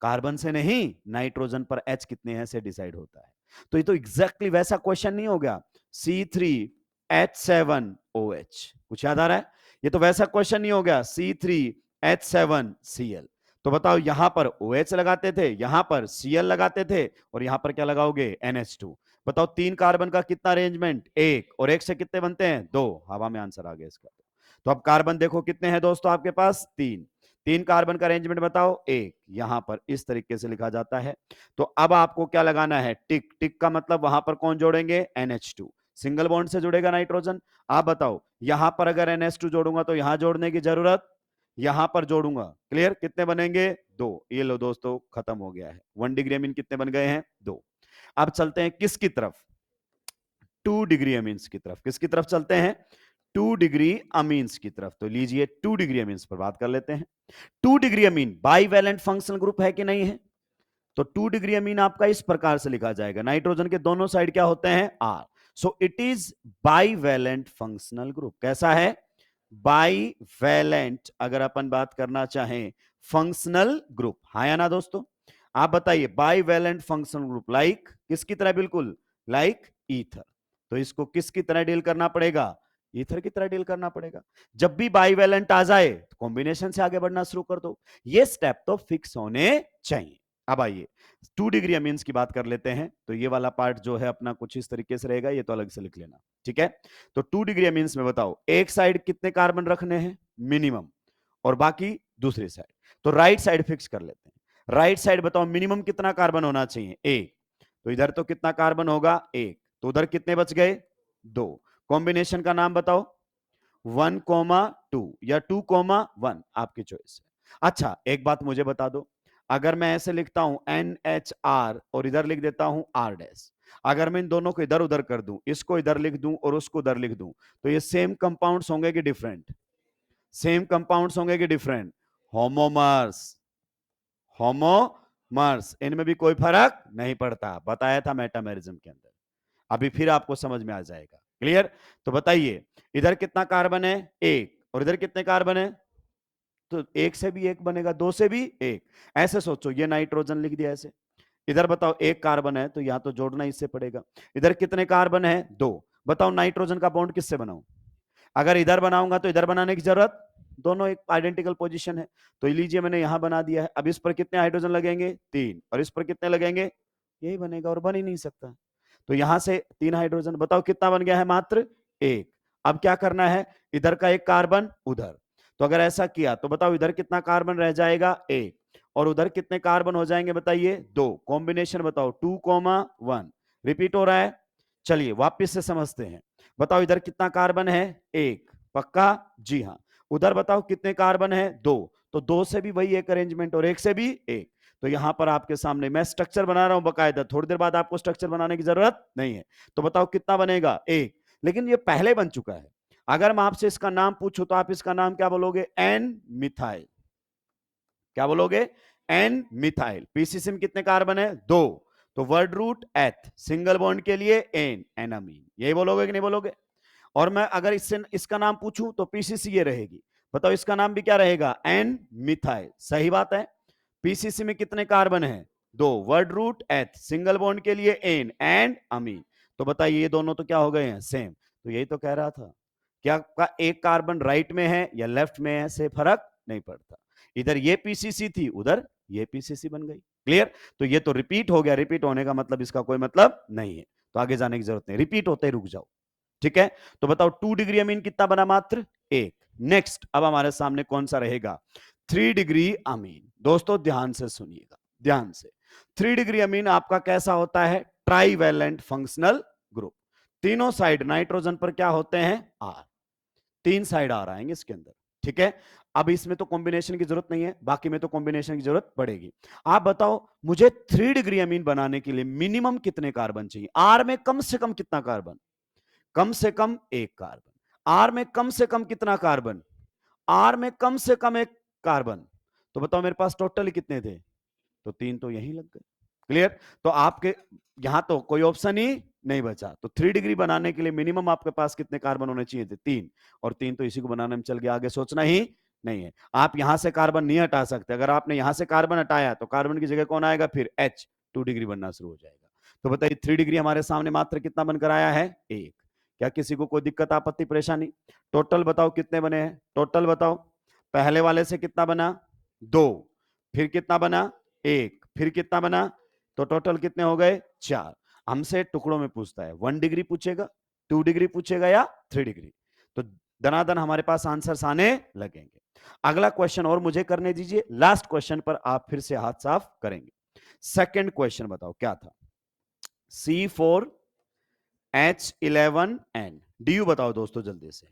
कार्बन से नहीं नाइट्रोजन पर H कितने हैं से डिसाइड होता है। तो ये तो एग्जैक्टली वैसा क्वेश्चन नहीं हो गया C3H7OH। कुछ याद आ रहा है? ये तो वैसा क्वेश्चन नहीं हो गया C3H7Cl। तो बताओ यहां पर OH लगाते थे, यहां पर Cl लगाते थे, और यहां पर क्या लगाओगे? NH2। बताओ 3 कार्बन का कितना अरेंजमेंट? 1। और 1 से कितने बनते हैं? 2। हवा में आंसर आ गया इसका। तो अब कार्बन देखो कितने हैं दोस्तों आपके पास? 3। 3 कार्बन का अरेंजमेंट बताओ, 1। यहां पर इस तरीके से लिखा जाता है। तो अब आपको क्या लगाना है, टिक। टिक का मतलब वहां पर कौन जोड़ेंगे, NH2, सिंगल बॉन्ड से जुड़ेगा नाइट्रोजन। आप बताओ यहां पर अगर NH2 जोड़ूंगा तो यहां जोड़ने की जरूरत, यहां पर जोड़ूंगा, क्लियर, कितने बनेंगे, 2। ये लो दोस्तों, खत्म हो गया है। 1 डिग्री अमीन कितने बन गए हैं, 2। अब चलते हैं किसकी तरफ, 2 डिग्री अमीन्स की तरफ। किसकी तरफ चलते हैं, 2 डिग्री अमीन्स की तरफ। तो लीजिए 2 डिग्री अमीन्स पर बात कर लेते हैं। 2 degree amine bivalent functional group है कि नहीं है, तो 2 डिग्री अमीन आपका इस प्रकार से लिखा जाएगा, नाइट्रोजन के दोनों साइड क्या होते हैं, R। So it is bivalent functional group. कैसा है, बाइवैलेंट, अगर अपन बात करना चाहें फंक्शनल ग्रुप, हाँ या ना दोस्तों, आप बताइए, बाइवैलेंट फंक्शनल ग्रुप लाइक किसकी तरह, बिल्कुल लाइक ईथर। तो इसको किसकी तरह डील करना पड़ेगा, ईथर की तरह डील करना पड़ेगा। जब भी बाइवैलेंट आ जाए तो कॉम्बिनेशन से आगे बढ़ना शुरू कर दो, ये स्टेप तो फिक्स होने चाहिए। अब आइए 2 डिग्री अमीन्स की बात कर लेते हैं। तो ये वाला पार्ट जो है अपना कुछ इस तरीके से रहेगा, ये तो अलग से लिख लेना, ठीक है। तो 2 डिग्री अमीन्स में बताओ एक साइड कितने कार्बन रखने हैं मिनिमम, और बाकी दूसरी साइड। तो राइट साइड फिक्स कर लेते हैं। राइट साइड बताओ मिनिमम कितना कार्बन होना चाहिए, 1। तो इधर तो कितना कार्बन होगा, 1। तो उधर कितने बच गए, 2। कॉम्बिनेशन का नाम बताओ, 1,2 या 2,1, आपकी चॉइस है। अच्छा एक बात मुझे बता दो, अगर मैं ऐसे लिखता हूं NHR और इधर लिख देता हूं R डैश, अगर मैं इन दोनों को इधर उधर कर दूं, इसको इधर लिख दूं और उसको उधर लिख दूं, तो ये सेम कंपाउंड्स होंगे कि डिफरेंट, सेम कंपाउंड्स होंगे कि डिफरेंट, होमोमर्स, होमोमर्स, इनमें भी कोई फर्क नहीं पड़ता, बताया था मेटामेरिज्म के अंदर, अभी फिर आपको समझ में आ जाएगा, क्लियर। तो बताइए इधर कितना कार्बन है, 1, और इधर कितने कार्बन है, तो 1 से भी 1 बनेगा, 2 से भी 1। ऐसे सोचो, ये नाइट्रोजन लिख दिया ऐसे, इधर बताओ 1 कार्बन है तो यहां तो जोड़ना इससे पड़ेगा। इधर कितने कार्बन है, 2। बताओ नाइट्रोजन का बॉन्ड किससे बनाऊं, अगर इधर बनाऊंगा तो इधर बनाने की जरूरत, दोनों एक आइडेंटिकल पोजीशन है, तो लीजिए मैंने यहां बना दिया है। अब इस पर कितने हाइड्रोजन लगेंगे, 3, और इस पर कितने लगेंगे, यही बनेगा, और बन ही नहीं सकता। तो यहां से 3 हाइड्रोजन, बताओ कितना बन गया है, मात्र 1। अब क्या करना है, इधर का 1 कार्बन उधर, तो अगर ऐसा किया तो बताओ इधर कितना कार्बन रह जाएगा, 1, और उधर कितने कार्बन हो जाएंगे बताइए, 2। कॉम्बिनेशन बताओ 2,1, रिपीट हो रहा है। चलिए वापिस से समझते हैं, बताओ इधर कितना कार्बन है, 1, पक्का, जी हाँ। उधर बताओ कितने कार्बन है, 2, तो 2 से भी वही एक अरेंजमेंट और 1 से भी 1। तो यहां पर आपके सामने मैं स्ट्रक्चर बना रहा हूं बकायदा, थोड़ी देर बाद आपको स्ट्रक्चर बनाने की जरूरत नहीं है। तो बताओ कितना बनेगा, 1, लेकिन ये पहले बन चुका है। अगर मैं आपसे इसका नाम पूछूं तो आप इसका नाम क्या बोलोगे, एन मिथाइल, क्या बोलोगे, एन मिथाइल। पीसीसी में कितने कार्बन है, 2, तो वर्ड रूट एथ, सिंगल बॉन्ड के लिए एन, एनामीन, यही बोलोगे कि नहीं बोलोगे। और मैं अगर इससे इसका नाम पूछूं तो पीसीसी ये रहेगी, बताओ इसका नाम भी क्या रहेगा, एन मिथाइल, सही बात है। पीसीसी में कितने कार्बन है, 2, वर्ड रूट एथ, सिंगल बॉन्ड के लिए एन, एंड अमीन। तो बताइए ये दोनों तो क्या हो गए हैं, सेम। तो यही तो कह रहा था, क्या का एक कार्बन राइट में है या लेफ्ट में है से फर्क नहीं पड़ता, इधर ये पीसीसी थी उधर ये पीसीसी बन गई, क्लियर। तो ये तो रिपीट हो गया, रिपीट होने का मतलब इसका कोई मतलब नहीं है, तो आगे जाने की जरूरत नहीं, रिपीट होते रुक जाओ, ठीक है। तो बताओ 2 डिग्री अमीन कितना बना, मात्र 1। नेक्स्ट अब हमारे सामने कौन सा रहेगा, 3 डिग्री अमीन। दोस्तों ध्यान से सुनिएगा, ध्यान से, 3 डिग्री अमीन आपका कैसा होता है, ट्राईवैलेंट फंक्शनल ग्रुप। तीनों साइड नाइट्रोजन पर क्या होते हैं, आर, 3 साइड आ आएंगे इसके अंदर, ठीक है। अब इसमें तो कॉम्बिनेशन की जरूरत नहीं है, बाकी में तो कॉम्बिनेशन की जरूरत पड़ेगी। आप बताओ मुझे 3 डिग्री अमीन बनाने के लिए मिनिमम कितने कार्बन चाहिए, आर में कम से कम कितना कार्बन, कम से कम 1 कार्बन, आर में कम से कम कितना कार्बन, आर में कम से कम 1 कार्बन। तो बताओ मेरे पास टोटल कितने थे, तो 3 तो यहीं लग गए, क्लियर। तो आपके यहां तो कोई ऑप्शन ही नहीं बचा, तो 3 डिग्री बनाने के लिए मिनिमम आपके पास कितने कार्बन होने चाहिए थे, 3, और 3 तो इसी को बनाने में चल गया, आगे सोचना ही नहीं है। आप यहां से कार्बन नहीं हटा सकते, अगर आपने यहां से कार्बन हटाया तो कार्बन की जगह कौन आएगा, फिर H, 2 डिग्री बनना शुरू हो जाएगा। तो बताइए 3 डिग्री हमारे सामने मात्र कितना बनकर आया है, 1। क्या किसी को कोई दिक्कत आपत्ति परेशानी, टोटल बताओ कितने बने हैं, टोटल बताओ, पहले वाले से कितना बना, 2, फिर कितना बना, 1, फिर कितना बना, तो टोटल कितने हो गए, 4। हमसे टुकड़ों में पूछता है, 1 डिग्री पूछेगा, 2 डिग्री पूछेगा या 3 डिग्री। तो दनादन हमारे पास आंसर्स आने लगेंगे। अगला क्वेश्चन और मुझे करने दीजिए, लास्ट क्वेश्चन पर आप फिर से हाथ साफ करेंगे। सेकंड क्वेश्चन बताओ क्या था? C4H11N, डी बताओ दोस्तों जल्दी से।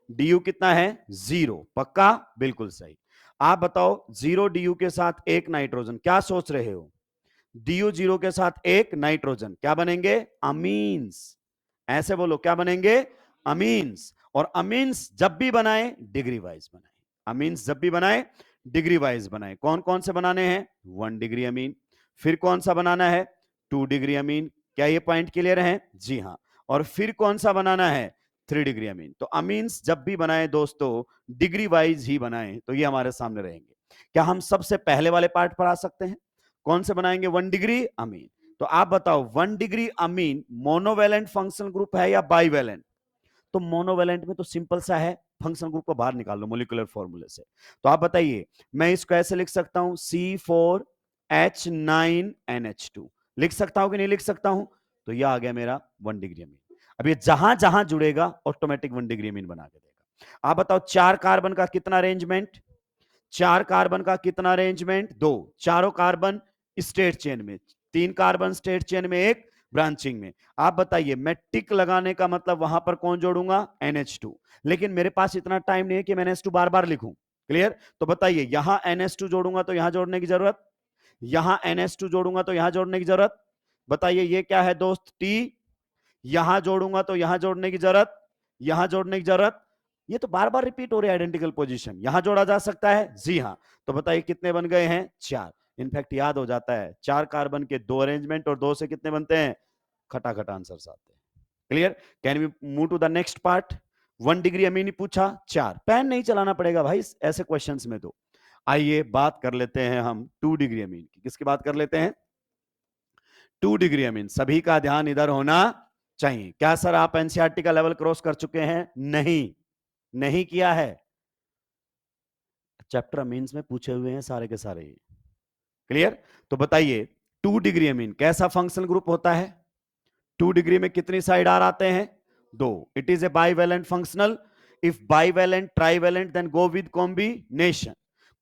डी कितना है? 0। पक्का? बिल्कुल सही। आप बताओ 0 डी के साथ एक नाइट्रोजन, क्या सोच रहे हो? डी 0 के साथ एक नाइट्रोजन क्या बनेंगे? अमीन्स। ऐसे बोलो, क्या बनेंगे? अमीन्स। और अमीन्स जब भी बनाए डिग्री वाइज बनाए। अमीन्स जब भी बनाए डिग्री वाइज बनाए। कौन कौन से बनाने हैं? 1 डिग्री अमीन। फिर कौन सा बनाना है? 2 डिग्री अमीन। क्या ये पॉइंट क्लियर है? जी हां। और फिर कौन सा बनाना है? 3 डिग्री अमीन। तो अमीन्स जब भी बनाए दोस्तों डिग्री वाइज ही बनाए, तो ये हमारे सामने रहेंगे। क्या हम सबसे पहले वाले पार्ट पर आ सकते हैं? कौन से बनाएंगे? 1 डिग्री अमीन। तो आप बताओ 1 डिग्री अमीन मोनोवेलेंट फंक्शनल ग्रुप है या बाइवेलेंट? तो मोनोवेलेंट में तो सिंपल सा है, फंक्शनल ग्रुप को बाहर निकाल लो मोलिकुलर फॉर्मूले से। तो आप बताइए, मैं इसको ऐसे लिख सकता हूं C4H9NH2, लिख सकता हूं कि नहीं लिख सकता हूं? तो यह आ गया मेरा 1 डिग्री अमीन। अब ये जहां जहां जुड़ेगा ऑटोमेटिक 1 डिग्री अमीन बना के देगा। आप बताओ 4 कार्बन का कितना अरेंजमेंट? 4 कार्बन का कितना अरेंजमेंट? 2। चारों कार्बन स्टेट चेन में, 3 कार्बन स्टेट चेन में, 1 ब्रांचिंग में। आप बताइए, मैं टिक लगाने का मतलब वहां पर कौन जोड़ूंगा? NH2। लेकिन मेरे पास इतना टाइम नहीं है कि मैं NH2 बार बार लिखूं। क्लियर? तो बताइए, यहां NH2 जोड़ूंगा तो यहां जोड़ने की जरूरत, यहां NH2 जोड़ूंगा तो यहां जोड़ने की जरूरत। बताइए ये क्या है दोस्त? T। यहां जोड़ूंगा तो यहां जोड़ने की जरूरत, यहां जोड़ने की जरूरत। ये तो बार बार रिपीट हो रही है आइडेंटिकल पोजीशन, यहां जोड़ा जा सकता है? जी हां। तो बताइए कितने बन गए हैं? 4। इनफैक्ट याद हो जाता है, 4 कार्बन के 2 अरेंजमेंट और 2 से कितने बनते हैं? खटाखट आंसर्स आते हैं। Clear? Can we move to the next part? 1 degree amine ही पूछा, 4। पेन नहीं चलाना पड़ेगा भाई ऐसे क्वेश्चंस में। तो आइए बात कर लेते हैं हम 2 डिग्री अमीन की। किसकी बात कर लेते हैं? 2 डिग्री अमीन। सभी का ध्यान इधर होना चाहिए। क्या सर आप एनसीईआरटी का लेवल क्रॉस कर चुके हैं? नहीं, नहीं किया है। चैप्टर अमीन्स में पूछे हुए हैं सारे के सारे। क्लियर? तो बताइए 2 डिग्री अमीन कैसा फंक्शनल ग्रुप होता है? 2 डिग्री में कितनी साइड आर आते हैं? 2। It is a bivalent functional. If bivalent trivalent then go with combination.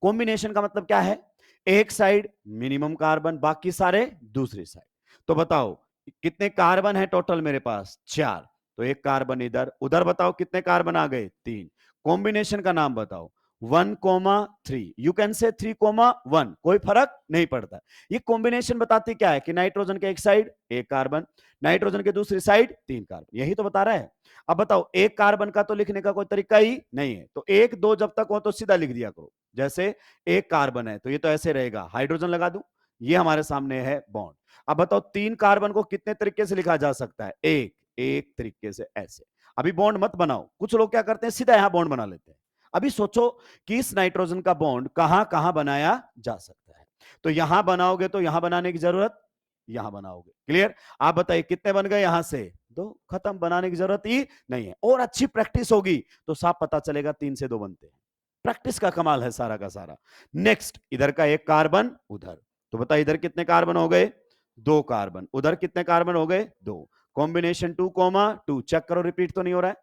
Combination का मतलब क्या है? एक साइड मिनिमम कार्बन, बाकी सारे दूसरी साइड। तो बताओ कितने कार्बन है टोटल मेरे पास? 4। तो एक कार्बन इधर, उधर बताओ कितने कार्बन आ गए? 3। कॉम्बिनेशन का नाम बताओ। 1,3। यू कैन से 3,1, कोई फर्क नहीं पड़ता। ये कॉम्बिनेशन बताती क्या है? कि नाइट्रोजन के एक साइड एक कार्बन, नाइट्रोजन के दूसरी साइड 3 कार्बन, यही तो बता रहा है। अब बताओ एक कार्बन का तो लिखने का कोई तरीका ही नहीं है, तो 1 2 जब तक हो तो सीधा लिख दिया करो। जैसे एक कार्बन है तो ये तो ऐसे रहेगा, हाइड्रोजन लगा दूं, ये हमारे सामने है बॉन्ड। अब बताओ 3 कार्बन को कितने तरीके से लिखा जा सकता है? एक तरीके से ऐसे। अभी बॉन्ड मत बनाओ, कुछ लोग क्या करते हैं सीधा यहां बॉन्ड बना लेते हैं। अभी सोचो कि इस नाइट्रोजन का बॉन्ड कहां कहां बनाया जा सकता है। तो यहां बनाओगे तो यहां बनाने की जरूरत, यहां बनाओगे। क्लियर? आप बताइए कितने बन गए? यहां से 2, खत्म, बनाने की जरूरत ही नहीं है। और अच्छी प्रैक्टिस होगी तो साफ पता चलेगा 3 से 2 बनते हैं। प्रैक्टिस का कमाल है सारा का सारा। नेक्स्ट, इधर का एक कार्बन उधर, तो बताइए इधर कितने कार्बन हो गए? 2 कार्बन। उधर कितने कार्बन हो गए? 2। कॉम्बिनेशन 2,2। चेक करो रिपीट तो नहीं हो रहा है?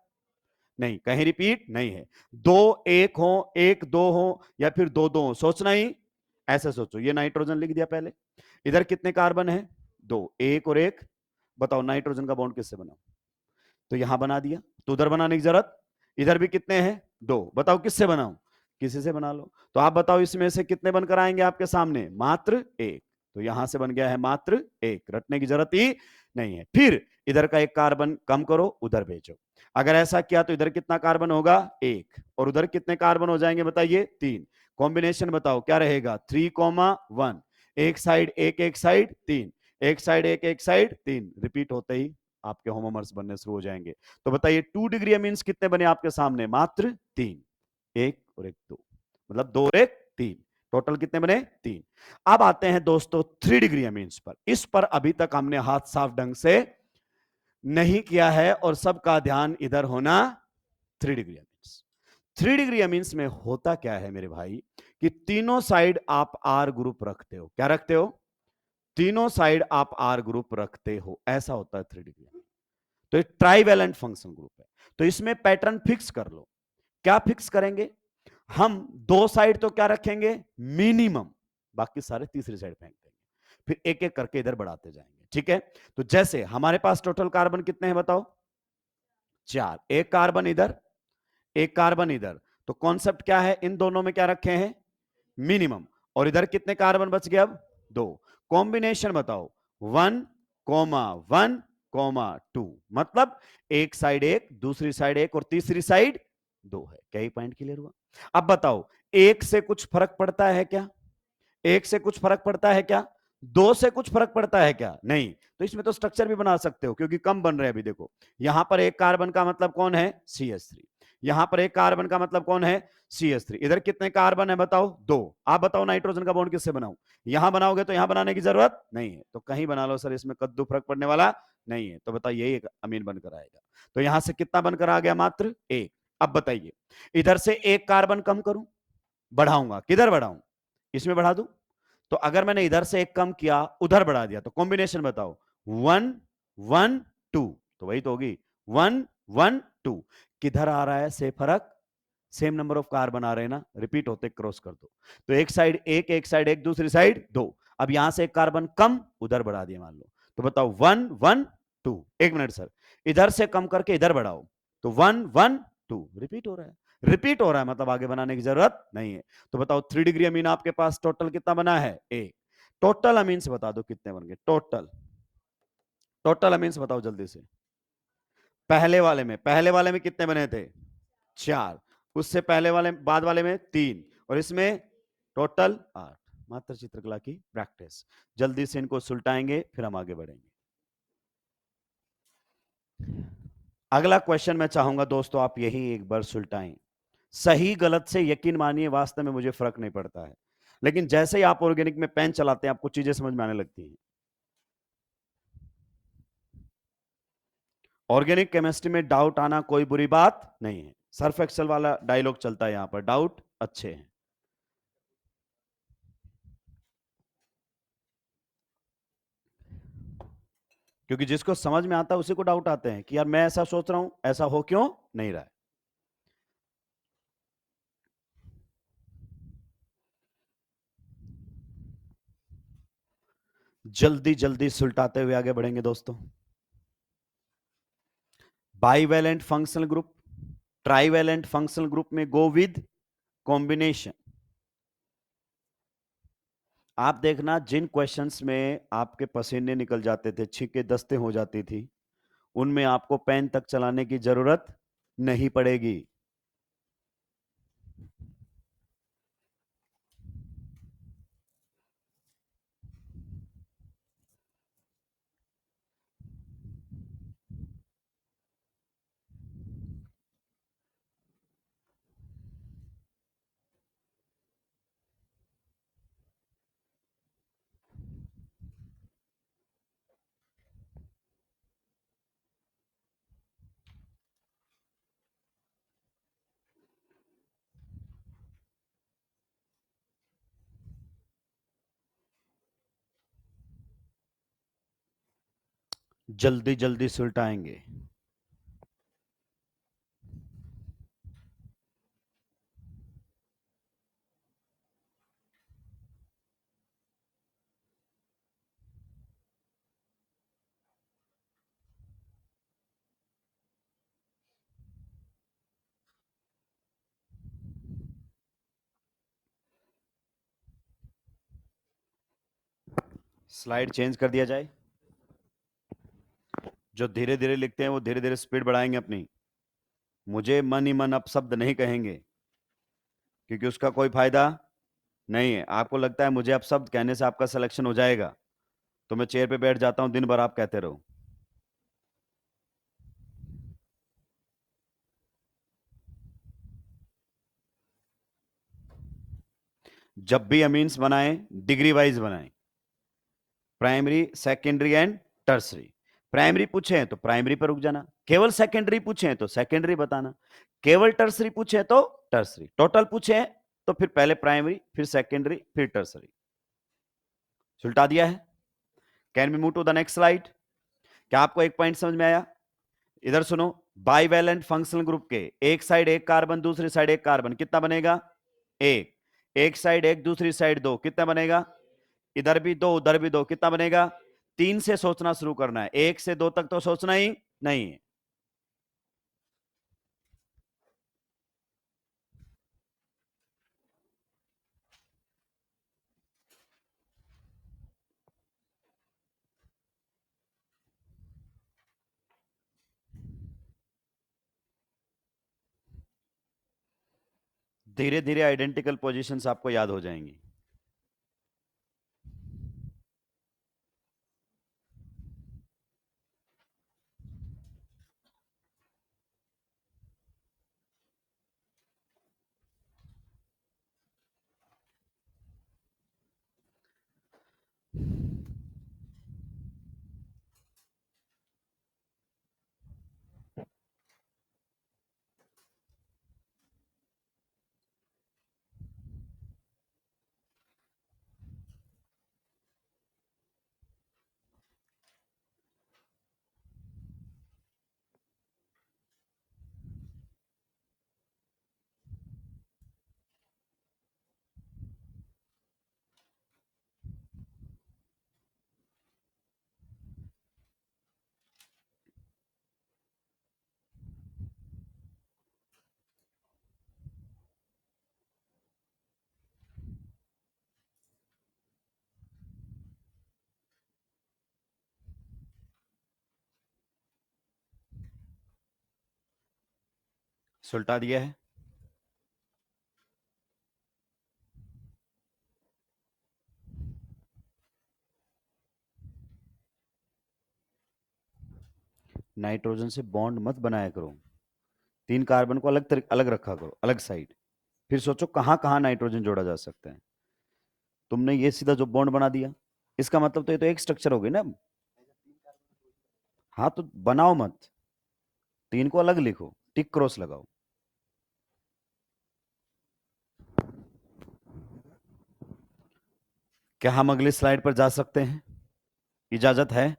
नहीं, कहीं रिपीट नहीं है। 2 1 हो, 1 2 हो, या फिर 2 2 हो, सोचना ही ऐसे सोचो। ये नाइट्रोजन लिख दिया पहले। इधर कितने कार्बन है? 2। 1 और 1। बताओ नाइट्रोजन का बॉन्ड किससे बना? तो यहां बना दिया, तो उधर बनाने की जरूरत। इधर भी कितने हैं? 2। बताओ किससे बनाऊं? किसी से बना लो। तो आप बताओ इसमें से कितने बनकर आएंगे आपके सामने? मात्र 1। तो यहां से बन गया है मात्र 1, रटने की जरूरत ही नहीं है। फिर इधर का एक कार्बन कम करो, उधर भेजो। अगर ऐसा किया तो इधर कितना कार्बन होगा? 1। और उधर कितने कार्बन हो जाएंगे बताइए? 3। कॉम्बिनेशन बताओ क्या रहेगा? 3,1। एक साइड एक, एक साइड 3, एक साइड एक, एक साइड 3। रिपीट होते ही आपके होमोमर्स बनने शुरू हो जाएंगे। तो बताइए 2 डिग्री अमीन्स कितने बने आपके सामने? मात्र 3। 1 और 1 2, मतलब 2 और 1 3। टोटल कितने बने? 3। अब आते हैं दोस्तों 3 डिग्री अमीन्स पर। इस पर अभी तक हमने हाथ साफ ढंग से नहीं किया है और सबका ध्यान इधर होना। 3 डिग्री अमीन्स, 3 डिग्री अमीन्स में होता क्या है मेरे भाई कि तीनों साइड आप आर ग्रुप रखते हो। क्या रखते हो? तीनों साइड आप आर ग्रुप रखते हो, ऐसा होता है 3 डिग्री। तो ये ट्राइवेलेंट फंक्शन ग्रुप है। तो इसमें पैटर्न फिक्स कर लो। क्या फिक्स करेंगे हम? दो साइड तो क्या रखेंगे? मिनिमम, बाकी सारे तीसरी साइड फेंक देंगे, फिर एक एक करके इधर बढ़ाते जाएंगे। ठीक है, तो जैसे हमारे पास टोटल कार्बन कितने हैं बताओ? 4, एक कार्बन इधर, एक कार्बन इधर, तो कॉन्सेप्ट क्या है? इन दोनों में क्या रखे हैं? मिनिमम। और इधर कितने कार्बन बच गए अब? 2। कॉम्बिनेशन बताओ, 1,1,2, मतलब एक साइड एक, दूसरी साइड एक, और तीसरी साइड 2 है। क्या ये पॉइंट क्लियर हुआ? अब बताओ, एक से कुछ फर्क पड़ता है क्या? एक से कुछ फर्क पड़ता है क्या? दो से कुछ फर्क पड़ता है क्या? नहीं। तो इसमें तो स्ट्रक्चर भी बना सकते हो, क्योंकि कम बन रहे हैं अभी। देखो, यहां पर एक कार्बन का मतलब कौन है? CH3। यहां पर एक कार्बन का मतलब कौन है? CH3। इधर कितने कार्बन है बताओ? 2। आप बताओ नाइट्रोजन का बॉन्ड किससे बनाऊं? यहां बनाओगे तो यहां बनाने की जरूरत नहीं है, तो कहीं बना लो सर, इसमें कद्दू फर्क पड़ने वाला नहीं है। तो बताइए, यही एक अमीन बनकर आएगा। तो यहां से कितना बनकर आ गया? मात्र 1। अब बताइए, इधर से एक कार्बन कम करूं, बढ़ाऊंगा, किधर बढ़ाऊं? इसमें बढ़ा दूं? तो अगर मैंने इधर से एक कम किया, उधर बढ़ा दिया, तो कॉम्बिनेशन बताओ, 1,1,2, तो वही तो होगी, 1,1,2। किधर आ रहा है से फर्क? सेम नंबर ऑफ कार्बन आ रहे हैं ना, रिपीट होते, क्रॉस कर दो। तो एक साइड एक साइड एक, दूसरी साइड 2। अब यहां से एक कार्बन कम, उधर बढ़ा दिया मान लो, तो बताओ 1,1,2। 1 मिनट सर, इधर से कम करके इधर बढ़ाओ, तो 1,1,2, रिपीट हो रहा है। रिपीट हो रहा है मतलब आगे बनाने की जरूरत नहीं है। तो बताओ 3 डिग्री अमीन आपके पास टोटल कितना बना है? 1। टोटल अमीन से बता दो कितने बन गए? टोटल, टोटल अमीन से बताओ जल्दी से। पहले वाले में कितने बने थे? 4। उससे पहले वाले, बाद वाले में 3, और इसमें टोटल 8। मात्र चित्रकला की प्रैक्टिस। जल्दी से इनको सुलटाएंगे, फिर हम आगे बढ़ेंगे। अगला क्वेश्चन मैं चाहूंगा दोस्तों, आप यही एक बार सुलटाएं। सही गलत से यकीन मानिए, वास्तव में मुझे फर्क नहीं पड़ता है, लेकिन जैसे ही आप ऑर्गेनिक में पेन चलाते हैं, आपको चीजें समझ में आने लगती हैं। ऑर्गेनिक केमिस्ट्री में डाउट आना कोई बुरी बात नहीं है। सर्फ एक्सेल वाला डायलॉग चलता है यहां पर, डाउट अच्छे हैं। क्योंकि जिसको समझ में आता है उसी को डाउट आते हैं कि यार मैं ऐसा सोच रहा हूं, ऐसा हो क्यों नहीं रहा है। जल्दी जल्दी सुलटाते हुए आगे बढ़ेंगे दोस्तों। Bivalent functional group, trivalent functional group में गो विद कॉम्बिनेशन। आप देखना, जिन क्वेश्चंस में आपके पसीने निकल जाते थे, छींके दस्ते हो जाती थी, उनमें आपको पेन तक चलाने की जरूरत नहीं पड़ेगी। जल्दी जल्दी सुलटाएंगे। स्लाइड चेंज कर दिया जाए। जो धीरे धीरे लिखते हैं वो धीरे धीरे स्पीड बढ़ाएंगे अपनी। मुझे मन ही मन अपशब्द नहीं कहेंगे, क्योंकि उसका कोई फायदा नहीं है। आपको लगता है मुझे अपशब्द कहने से आपका सिलेक्शन हो जाएगा, तो मैं चेयर पे बैठ जाता हूं, दिन भर आप कहते रहो। जब भी अमीन्स बनाएं, डिग्री वाइज बनाएं, primary, secondary and tertiary. Primary पूछे तो प्राइमरी पर रुक जाना, केवल सेकेंडरी पूछे तो सेकेंडरी बताना, केवल टर्सरी पूछे तो टर्सरी, टोटल पूछे तो फिर पहले प्राइमरी, फिर सेकेंडरी, फिर टर्सरी। सुलटा दिया है। Can we move to the next slide? क्या आपको एक पॉइंट समझ में आया? इधर सुनो, बाइवेलेंट फंक्शनल ग्रुप के एक साइड एक कार्बन, दूसरी साइड एक कार्बन, कितना बनेगा? एक। एक साइड एक, दूसरी साइड दो, कितना बनेगा? इधर भी दो, उधर भी दो, कितना बनेगा? तीन से सोचना शुरू करना है, एक से दो तक तो सोचना ही नहीं है। धीरे धीरे आइडेंटिकल पोजीशंस आपको याद हो जाएंगी। सुलटा दिया है। नाइट्रोजन से बॉन्ड मत बनाया करो, तीन कार्बन को अलग रखा करो, अलग साइड। फिर सोचो कहां कहां नाइट्रोजन जोड़ा जा सकता है। तुमने ये सीधा जो बॉन्ड बना दिया, इसका मतलब तो ये तो एक स्ट्रक्चर हो गई ना। हाँ तो बनाओ मत, तीन को अलग लिखो, टिक क्रॉस लगाओ। क्या हम अगली स्लाइड पर जा सकते हैं? इजाजत है?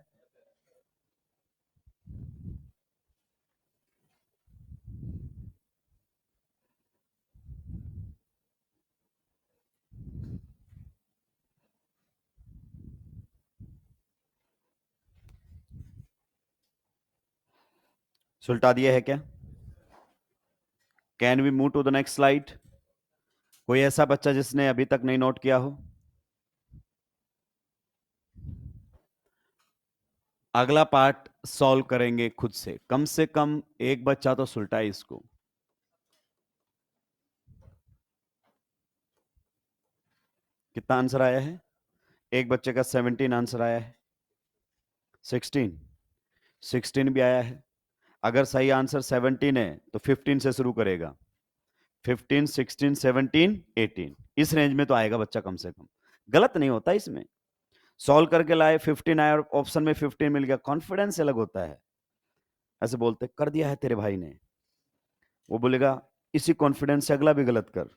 सुलटा दिया है क्या? Can we move to the next slide? कोई ऐसा बच्चा जिसने अभी तक नहीं नोट किया हो? अगला पार्ट सॉल्व करेंगे खुद से कम एक बच्चा तो सुलटाए इसको। कितना आंसर आया है? एक बच्चे का 17 आंसर आया है। 16? 16 भी आया है। अगर सही आंसर 17 है तो 15 से शुरू करेगा। 15, 16, 17, 18, इस रेंज में तो आएगा बच्चा कम से कम। गलत नहीं होता इसमें। सॉल्व करके लाए, 15 आया और ऑप्शन में 15 मिल गया, कॉन्फिडेंस अलग होता है। ऐसे बोलते कर दिया है तेरे भाई ने, वो बोलेगा इसी कॉन्फिडेंस से अगला भी गलत कर।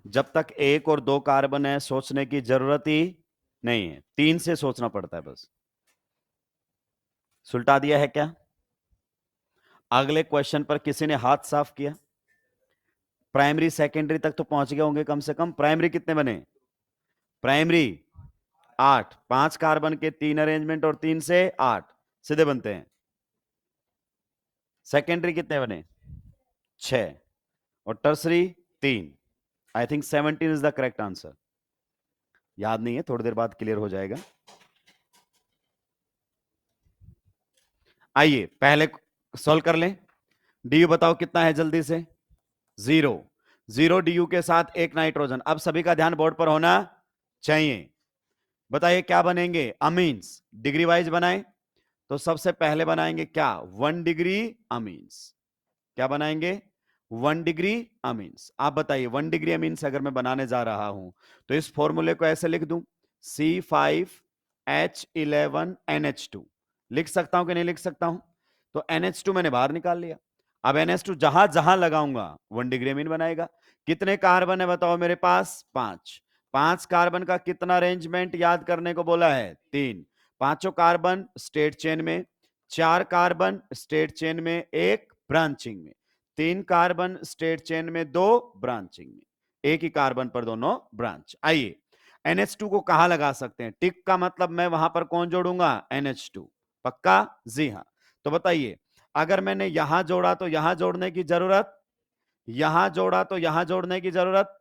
जब तक एक और दो कार्बन है सोचने की जरूरत ही नहीं है, तीन से सोचना पड़ता है बस। सुलटा दिया है क्या? अगले क्वेश्चन पर किसी ने हाथ साफ किया? प्राइमरी सेकेंडरी तक तो पहुंच गए होंगे कम से कम। प्राइमरी कितने बने? प्राइमरी 8, 5 कार्बन के 3 अरेंजमेंट और 3 से 8 सीधे बनते हैं। सेकेंडरी कितने बने? 6 और tertiary 3। I think 17 is the correct answer. याद नहीं है, थोड़ी देर बाद क्लियर हो जाएगा। आइए पहले सॉल्व कर लें। डी यू बताओ कितना है जल्दी से? 0। 0 डी यू के साथ एक नाइट्रोजन। अब सभी का ध्यान बोर्ड पर होना चाहिए। बताइए क्या बनेंगे अमीन्स? डिग्री वाइज बनाएं तो सबसे पहले बनाएंगे क्या? 1 डिग्री अमीन्स। क्या बनाएंगे? 1 डिग्री अमीन्स। आप बताइए 1 डिग्री अमीन्स अगर मैं बनाने जा रहा हूं तो इस फॉर्मूले को ऐसे लिख दूं, C5H11NH2। लिख सकता हूं कि नहीं लिख सकता हूं? तो NH2 मैंने बाहर निकाल लिया। अब NH2 जहां जहां लगाऊंगा 1 डिग्री अमीन बनाएगा। कितने कार्बन है बताओ मेरे पास? 5। 5 कार्बन का कितना अरेंजमेंट याद करने को बोला है? 3। पांचों कार्बन स्टेट चेन में, 4 कार्बन स्टेट चेन में, 1 ब्रांचिंग में, 3 कार्बन स्टेट चेन में, 2 ब्रांचिंग में, एक ही कार्बन पर दोनों ब्रांच। आइए NH2 को कहां लगा सकते हैं? टिक का मतलब मैं वहां पर कौन जोड़ूंगा? NH2। पक्का? जी हां। तो बताइए, अगर मैंने यहां जोड़ा तो यहां जोड़ने की जरूरत, यहां जोड़ा तो यहां जोड़ने की जरूरत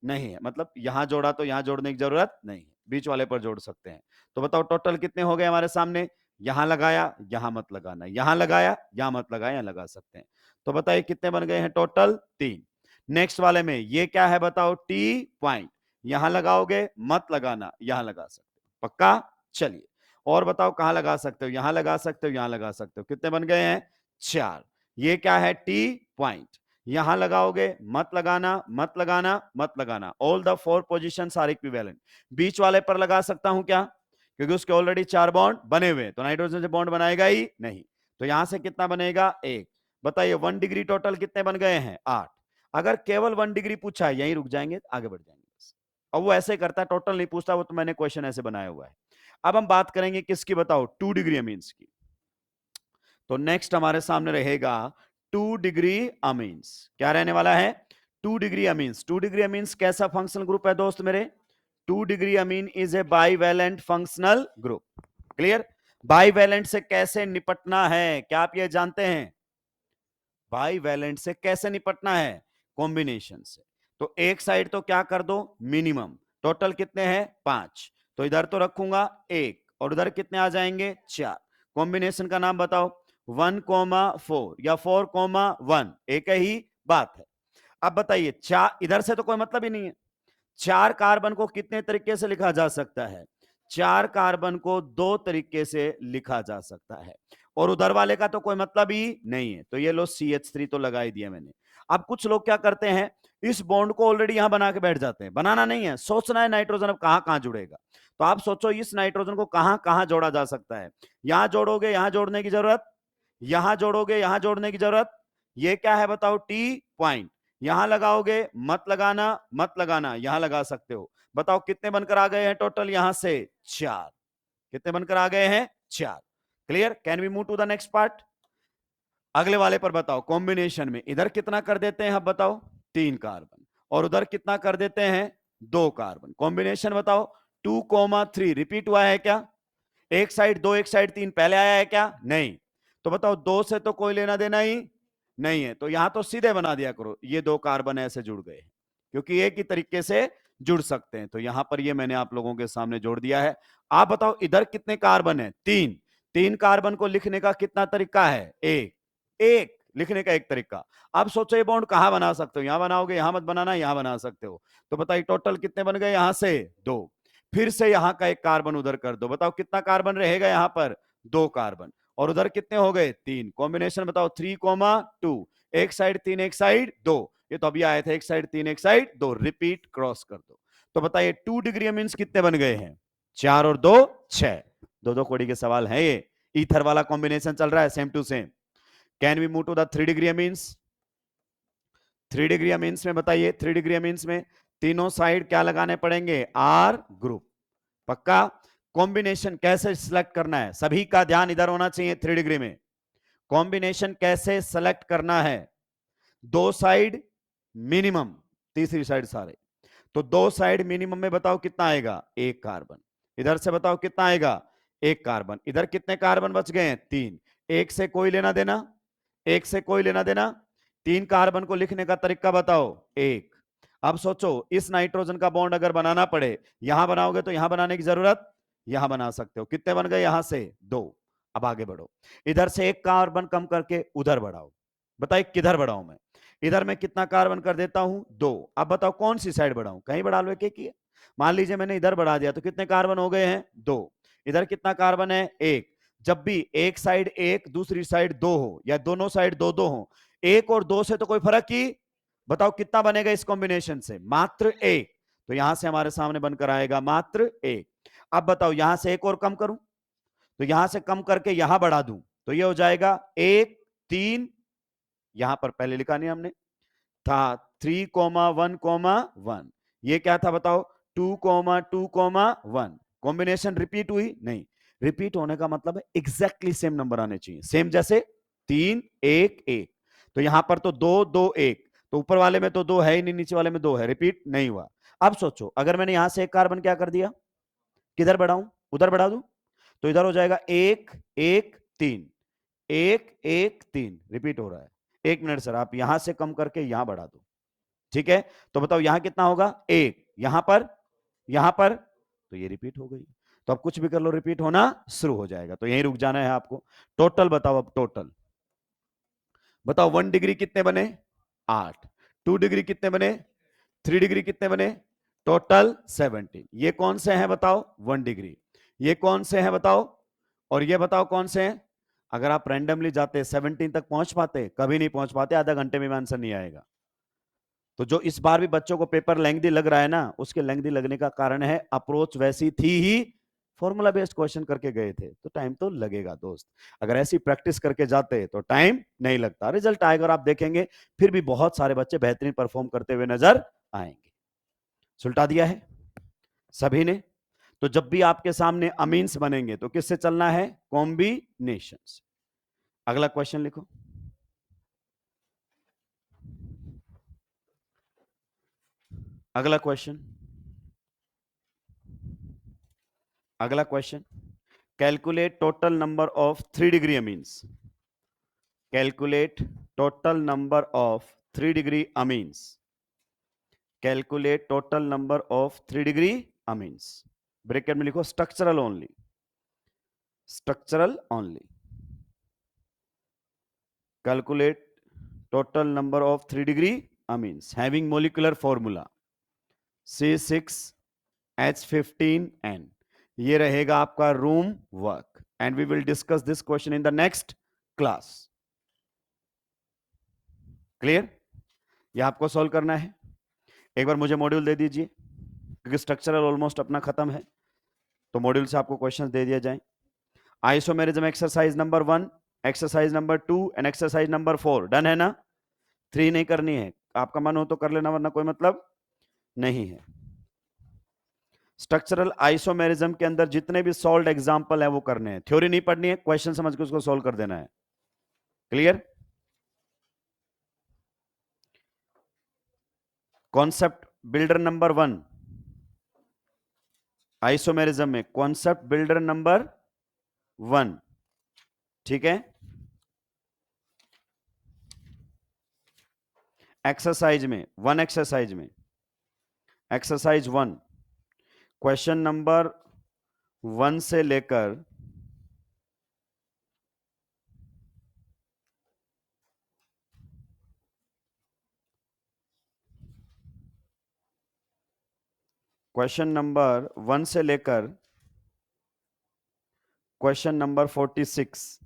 नहीं है। मतलब यहां जोड़ा तो यहां जोड़ने की जरूरत नहीं है, बीच वाले पर जोड़ सकते हैं। तो बताओ टोटल कितने हो गए हमारे सामने? यहां लगाया, यहां मत लगाना, यहां लगाया, यहां मत लगाया, यहां लगा सकते हैं। तो बताइए कितने बन गए हैं टोटल? 3। नेक्स्ट वाले में ये क्या है बताओ? T point. यहां लगाओगे, मत लगाना, यहां लगा सकते हो। पक्का? चलिए और बताओ कहां लगा सकते हो? यहां लगा सकते हो, यहां लगा सकते हो। कितने बन गए हैं? 4। ये क्या है? T point. यहां लगाओगे, मत लगाना, मत लगाना, मत लगाना। All the 4 positions are equivalent. बीच वाले पर लगा सकता हूं क्या? क्योंकि उसके ऑलरेडी 4 बॉन्ड बने हुए, तो नाइट्रोजन से बॉन्ड बनाएगा ही नहीं। तो यहां से कितना बनेगा? 1। बताइए 1 डिग्री टोटल कितने बन गए हैं? 8। अगर केवल 1 डिग्री पूछा, यहीं रुक जाएंगे, आगे बढ़ जाएंगे। अब वो ऐसे करता है, टोटल नहीं पूछता, वो तो मैंने क्वेश्चन ऐसे बनाया हुआ है। अब हम बात करेंगे किसकी बताओ? 2 डिग्री अमीन्स की। तो नेक्स्ट हमारे सामने रहेगा 2 डिग्री अमीन्स। क्या रहने वाला है? 2 डिग्री अमीन्स। 2 डिग्री अमीन्स कैसा फंक्शनल ग्रुप है दोस्त मेरे? 2 degree amine is a bivalent functional group. Clear? Bivalent से कैसे निपटना है, क्या आप ये जानते हैं? बाईवैलेंट से कैसे निपटना है? कॉम्बिनेशन से। तो एक साइड तो क्या कर दो? मिनिमम। टोटल कितने हैं? 5। तो इधर तो रखूंगा 1 और उधर कितने आ जाएंगे? 4। कॉम्बिनेशन का नाम बताओ। 1,4 या 4,1, एक ही बात है। अब बताइए, 4 इधर से तो कोई मतलब ही नहीं है। 4 कार्बन को कितने तरीके से लिखा जा सकता है? 4 कार्बन को 2 तरीके से लिखा जा सकता है, और उधर वाले का तो कोई मतलब ही नहीं है। तो ये लो CH3 तो लगा ही दिया मैंने। अब कुछ लोग क्या करते हैं, इस बॉन्ड को ऑलरेडी यहां बना के बैठ जाते हैं। बनाना नहीं है, सोचना है नाइट्रोजन अब कहां कहां जुड़ेगा। तो आप सोचो इस नाइट्रोजन को कहां कहां जोड़ा जा सकता है। यहां जोड़ोगे, यहां जोड़ने की जरूरत, यहां जोड़ोगे, यहां जोड़ने की जरूरत। ये क्या है बताओ? T point. यहां लगाओगे, मत लगाना, मत लगाना, यहां लगा सकते हो। बताओ कितने बनकर आ गए हैं टोटल? यहां से 4। कितने बनकर आ गए हैं? 4। Clear? Can we move to the next part? अगले वाले पर बताओ। कॉम्बिनेशन में इधर कितना कर देते हैं? अब बताओ 3 कार्बन, और उधर कितना कर देते हैं? 2 कार्बन। कॉम्बिनेशन बताओ। 2,3 रिपीट हुआ है क्या? एक साइड 2, एक साइड 3 पहले आया है क्या? नहीं। तो बताओ 2 से तो कोई लेना देना ही नहीं है, तो यहां तो सीधे बना दिया करो। ये 2 कार्बन ऐसे जुड़ गए, क्योंकि एक ही तरीके से जुड़ सकते हैं। तो यहां पर ये मैंने आप लोगों के सामने जोड़ दिया है। आप बताओ इधर कितने कार्बन है? 3। 3 कार्बन को लिखने का कितना तरीका है? एक लिखने का एक तरीका। अब सोचो ये बॉन्ड कहां बना सकते हो? यहां बनाओगे, यहां मत बनाना, यहां बना सकते हो। तो बताइए टोटल कितने बन गए? यहां से 2। फिर से यहां का एक कार्बन उधर कर दो। बताओ कितना कार्बन रहेगा यहां पर? 2 कार्बन। और उधर कितने हो गए? 3। कॉम्बिनेशन बताओ। 3,2। एक साइड 3, एक साइड 2। ये तो अभी आए थे, एक साइड 3, एक साइड 2। रिपीट क्रॉस कर दो। तो बताइए 2 डिग्री मीन्स कितने बन गए हैं? 4 और 2 6। 2 कोड़ी के सवाल है ये। ईथर वाला कॉम्बिनेशन चल रहा है, same to same. Can we move to the 3 degree means? 3 degree means में बताइए, 3 डिग्री मीन्स में तीनों साइड क्या लगाने पड़ेंगे? R group. पक्का? कॉम्बिनेशन कैसे सिलेक्ट करना है, सभी का ध्यान इधर होना चाहिए। 3 डिग्री में कॉम्बिनेशन कैसे सेलेक्ट करना है? 2 साइड मिनिमम, तीसरी साइड सारे। तो 2 साइड मिनिमम में बताओ कितना आएगा? 1 कार्बन। इधर से बताओ कितना आएगा? 1 कार्बन। इधर कितने कार्बन बच गए हैं? 3। एक से कोई लेना देना, एक से कोई लेना देना। 3 कार्बन को लिखने का तरीका बताओ। 1। अब सोचो इस नाइट्रोजन का बॉन्ड अगर बनाना पड़े, यहां बनाओगे तो यहां बनाने की जरूरत, यहां बना सकते हो। कितने बन गए? यहां से 2। अब आगे बढ़ो, इधर से 1 कार्बन कम करके उधर बढ़ाओ। बताइए किधर बढ़ाऊं मैं? इधर मैं कितना कार्बन कर देता हूं? 2। अब बताओ कौन सी साइड बढ़ाऊं? कहीं बढ़ा लो, एक ही है। मान लीजिए मैंने इधर बढ़ा दिया, तो कितने कार्बन हो गए हैं? 2। इधर कितना कार्बन है? 1। जब भी एक साइड 1, दूसरी साइड 2 हो, या दोनों साइड 2 2 हो, 1 और 2 से तो कोई फर्क ही, बताओ कितना बनेगा इस कॉम्बिनेशन से? मात्र 1। तो यहां से हमारे सामने बनकर आएगा मात्र 1। अब बताओ यहां से 1 और कम करूं, तो यहां से कम करके यहां बढ़ा दूं, तो ये हो जाएगा 1 3, यहां पर पहले लिखा नहीं हमने, था 3,1,1। ये क्या था बताओ, 2,2,1। कॉम्बिनेशन रिपीट हुई नहीं, रिपीट होने का मतलब है एग्जैक्टली सेम नंबर आने चाहिए, सेम जैसे 3 1 1। तो यहां पर तो 2 2 1, तो ऊपर वाले में तो 2 है ही नहीं, नीचे वाले में 2 है, रिपीट नहीं हुआ। अब सोचो अगर मैंने यहां से एक कार्बन क्या कर दिया, किधर बढ़ाऊं, उधर बढ़ा दूं, तो इधर हो जाएगा 1 1 3, 1 1 3, रिपीट हो रहा है। 1 मिनट सर, आप यहां से कम करके यहां बढ़ा दो, ठीक है। तो बताओ यहां कितना होगा, 1, यहां पर, तो ये रिपीट हो गई। तो अब कुछ भी कर लो रिपीट होना शुरू हो जाएगा, तो यहीं रुक जाना है आपको। टोटल बताओ, अब टोटल बताओ, 1 डिग्री कितने बने, 8, 2 डिग्री कितने बने, 3 डिग्री कितने बने, टोटल 17। ये कौन से हैं बताओ, 1 डिग्री। ये कौन से हैं बताओ, और ये बताओ कौन से हैं। अगर आप रैंडमली जाते 17 तक पहुंच पाते, कभी नहीं पहुंच पाते, आधा घंटे में आंसर नहीं आएगा। तो जो इस बार भी बच्चों को पेपर लेंथी लग रहा है ना, उसके लेंथी लगने का कारण है अप्रोच वैसी थी ही, फॉर्मूला बेस्ड क्वेश्चन करके गए थे, तो टाइम तो लगेगा दोस्त। अगर ऐसी प्रैक्टिस करके जाते तो टाइम नहीं लगता। रिजल्ट आएगा और आप देखेंगे फिर भी बहुत सारे बच्चे बेहतरीन परफॉर्म करते हुए नजर आएंगे। सुलटा दिया है सभी ने। तो जब भी आपके सामने अमीन्स बनेंगे तो किससे चलना है, कॉम्बिनेशन से। अगला क्वेश्चन लिखो। अगला क्वेश्चन, अगला question, calculate total number of 3 degree amines. Calculate total number of 3 degree amines. Calculate total number of 3 degree amines. Bracket में लिखो structural only, structural only. Calculate total number of 3 degree amines having molecular formula C6H15N। ये रहेगा आपका room work, and we will discuss this question in the next class. Clear? ये आपको solve करना है। एक बार मुझे मॉड्यूल दे दीजिए, क्योंकि स्ट्रक्चरल ऑलमोस्ट अपना खत्म है, तो मॉड्यूल से आपको क्वेश्चंस दे दिए जाएं। Isomerism exercise number 1, exercise number 2 and exercise number 4 done है ना। 3 नहीं करनी है, आपका मन हो तो कर लेना, वरना कोई मतलब नहीं है। स्ट्रक्चरल आइसोमेरिज्म के अंदर जितने भी सॉल्व एग्जांपल है वो करने हैं, थ्योरी नहीं पढ़नी है, क्वेश्चन समझ के उसको सॉल्व कर देना है। Clear? Concept builder number 1 isomerism में, कॉन्सेप्ट बिल्डर नंबर 1, ठीक है। एक्सरसाइज में, एक्सरसाइज 1 क्वेश्चन नंबर 1 से लेकर क्वेश्चन नंबर 1 से लेकर क्वेश्चन नंबर 46,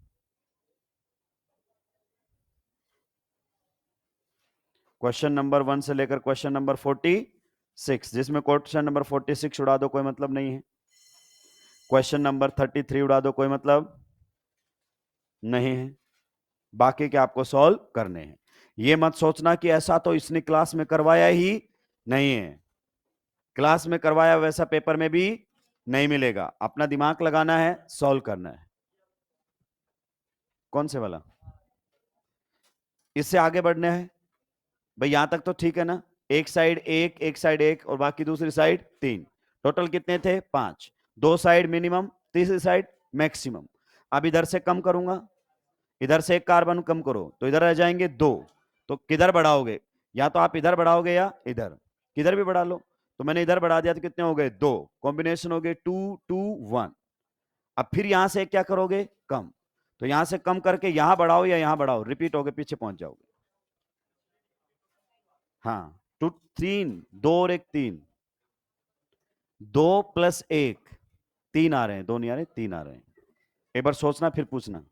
क्वेश्चन नंबर 1 से लेकर क्वेश्चन नंबर 46, जिसमें क्वेश्चन नंबर 46 उड़ा दो कोई मतलब नहीं है, क्वेश्चन नंबर 33 उड़ा दो कोई मतलब नहीं है, बाकी के आपको सॉल्व करने हैं। ये मत सोचना कि ऐसा तो इसने क्लास में करवाया ही नहीं है, क्लास में करवाया वैसा पेपर में भी नहीं मिलेगा। अपना दिमाग लगाना है, सॉल्व करना है। कौन से वाला? इससे आगे बढ़ने हैं भाई, यहां तक तो ठीक है ना। एक साइड एक साइड एक, और बाकी दूसरी साइड 3, टोटल कितने थे 5, 2 साइड मिनिमम, तीसरी साइड मैक्सिमम। अब इधर से कम करूंगा, इधर से एक कार्बन कम करो तो इधर रह जाएंगे 2, तो किधर बढ़ाओगे, या तो आप इधर बढ़ाओगे या इधर, किधर भी बढ़ा लो। तो मैंने इधर बढ़ा दिया तो कितने हो गए 2, कॉम्बिनेशन हो गए 2 2 1। अब फिर यहां से क्या करोगे, कम, तो यहां से कम करके यहां बढ़ाओ या यहां बढ़ाओ, रिपीट होगे, पीछे पहुंच जाओगे। हाँ, 2 3, 2 और 1 3, 2 + 1 3 आ रहे हैं, 2 नहीं आ रहे, 3 आ रहे हैं। एक बार सोचना फिर पूछना।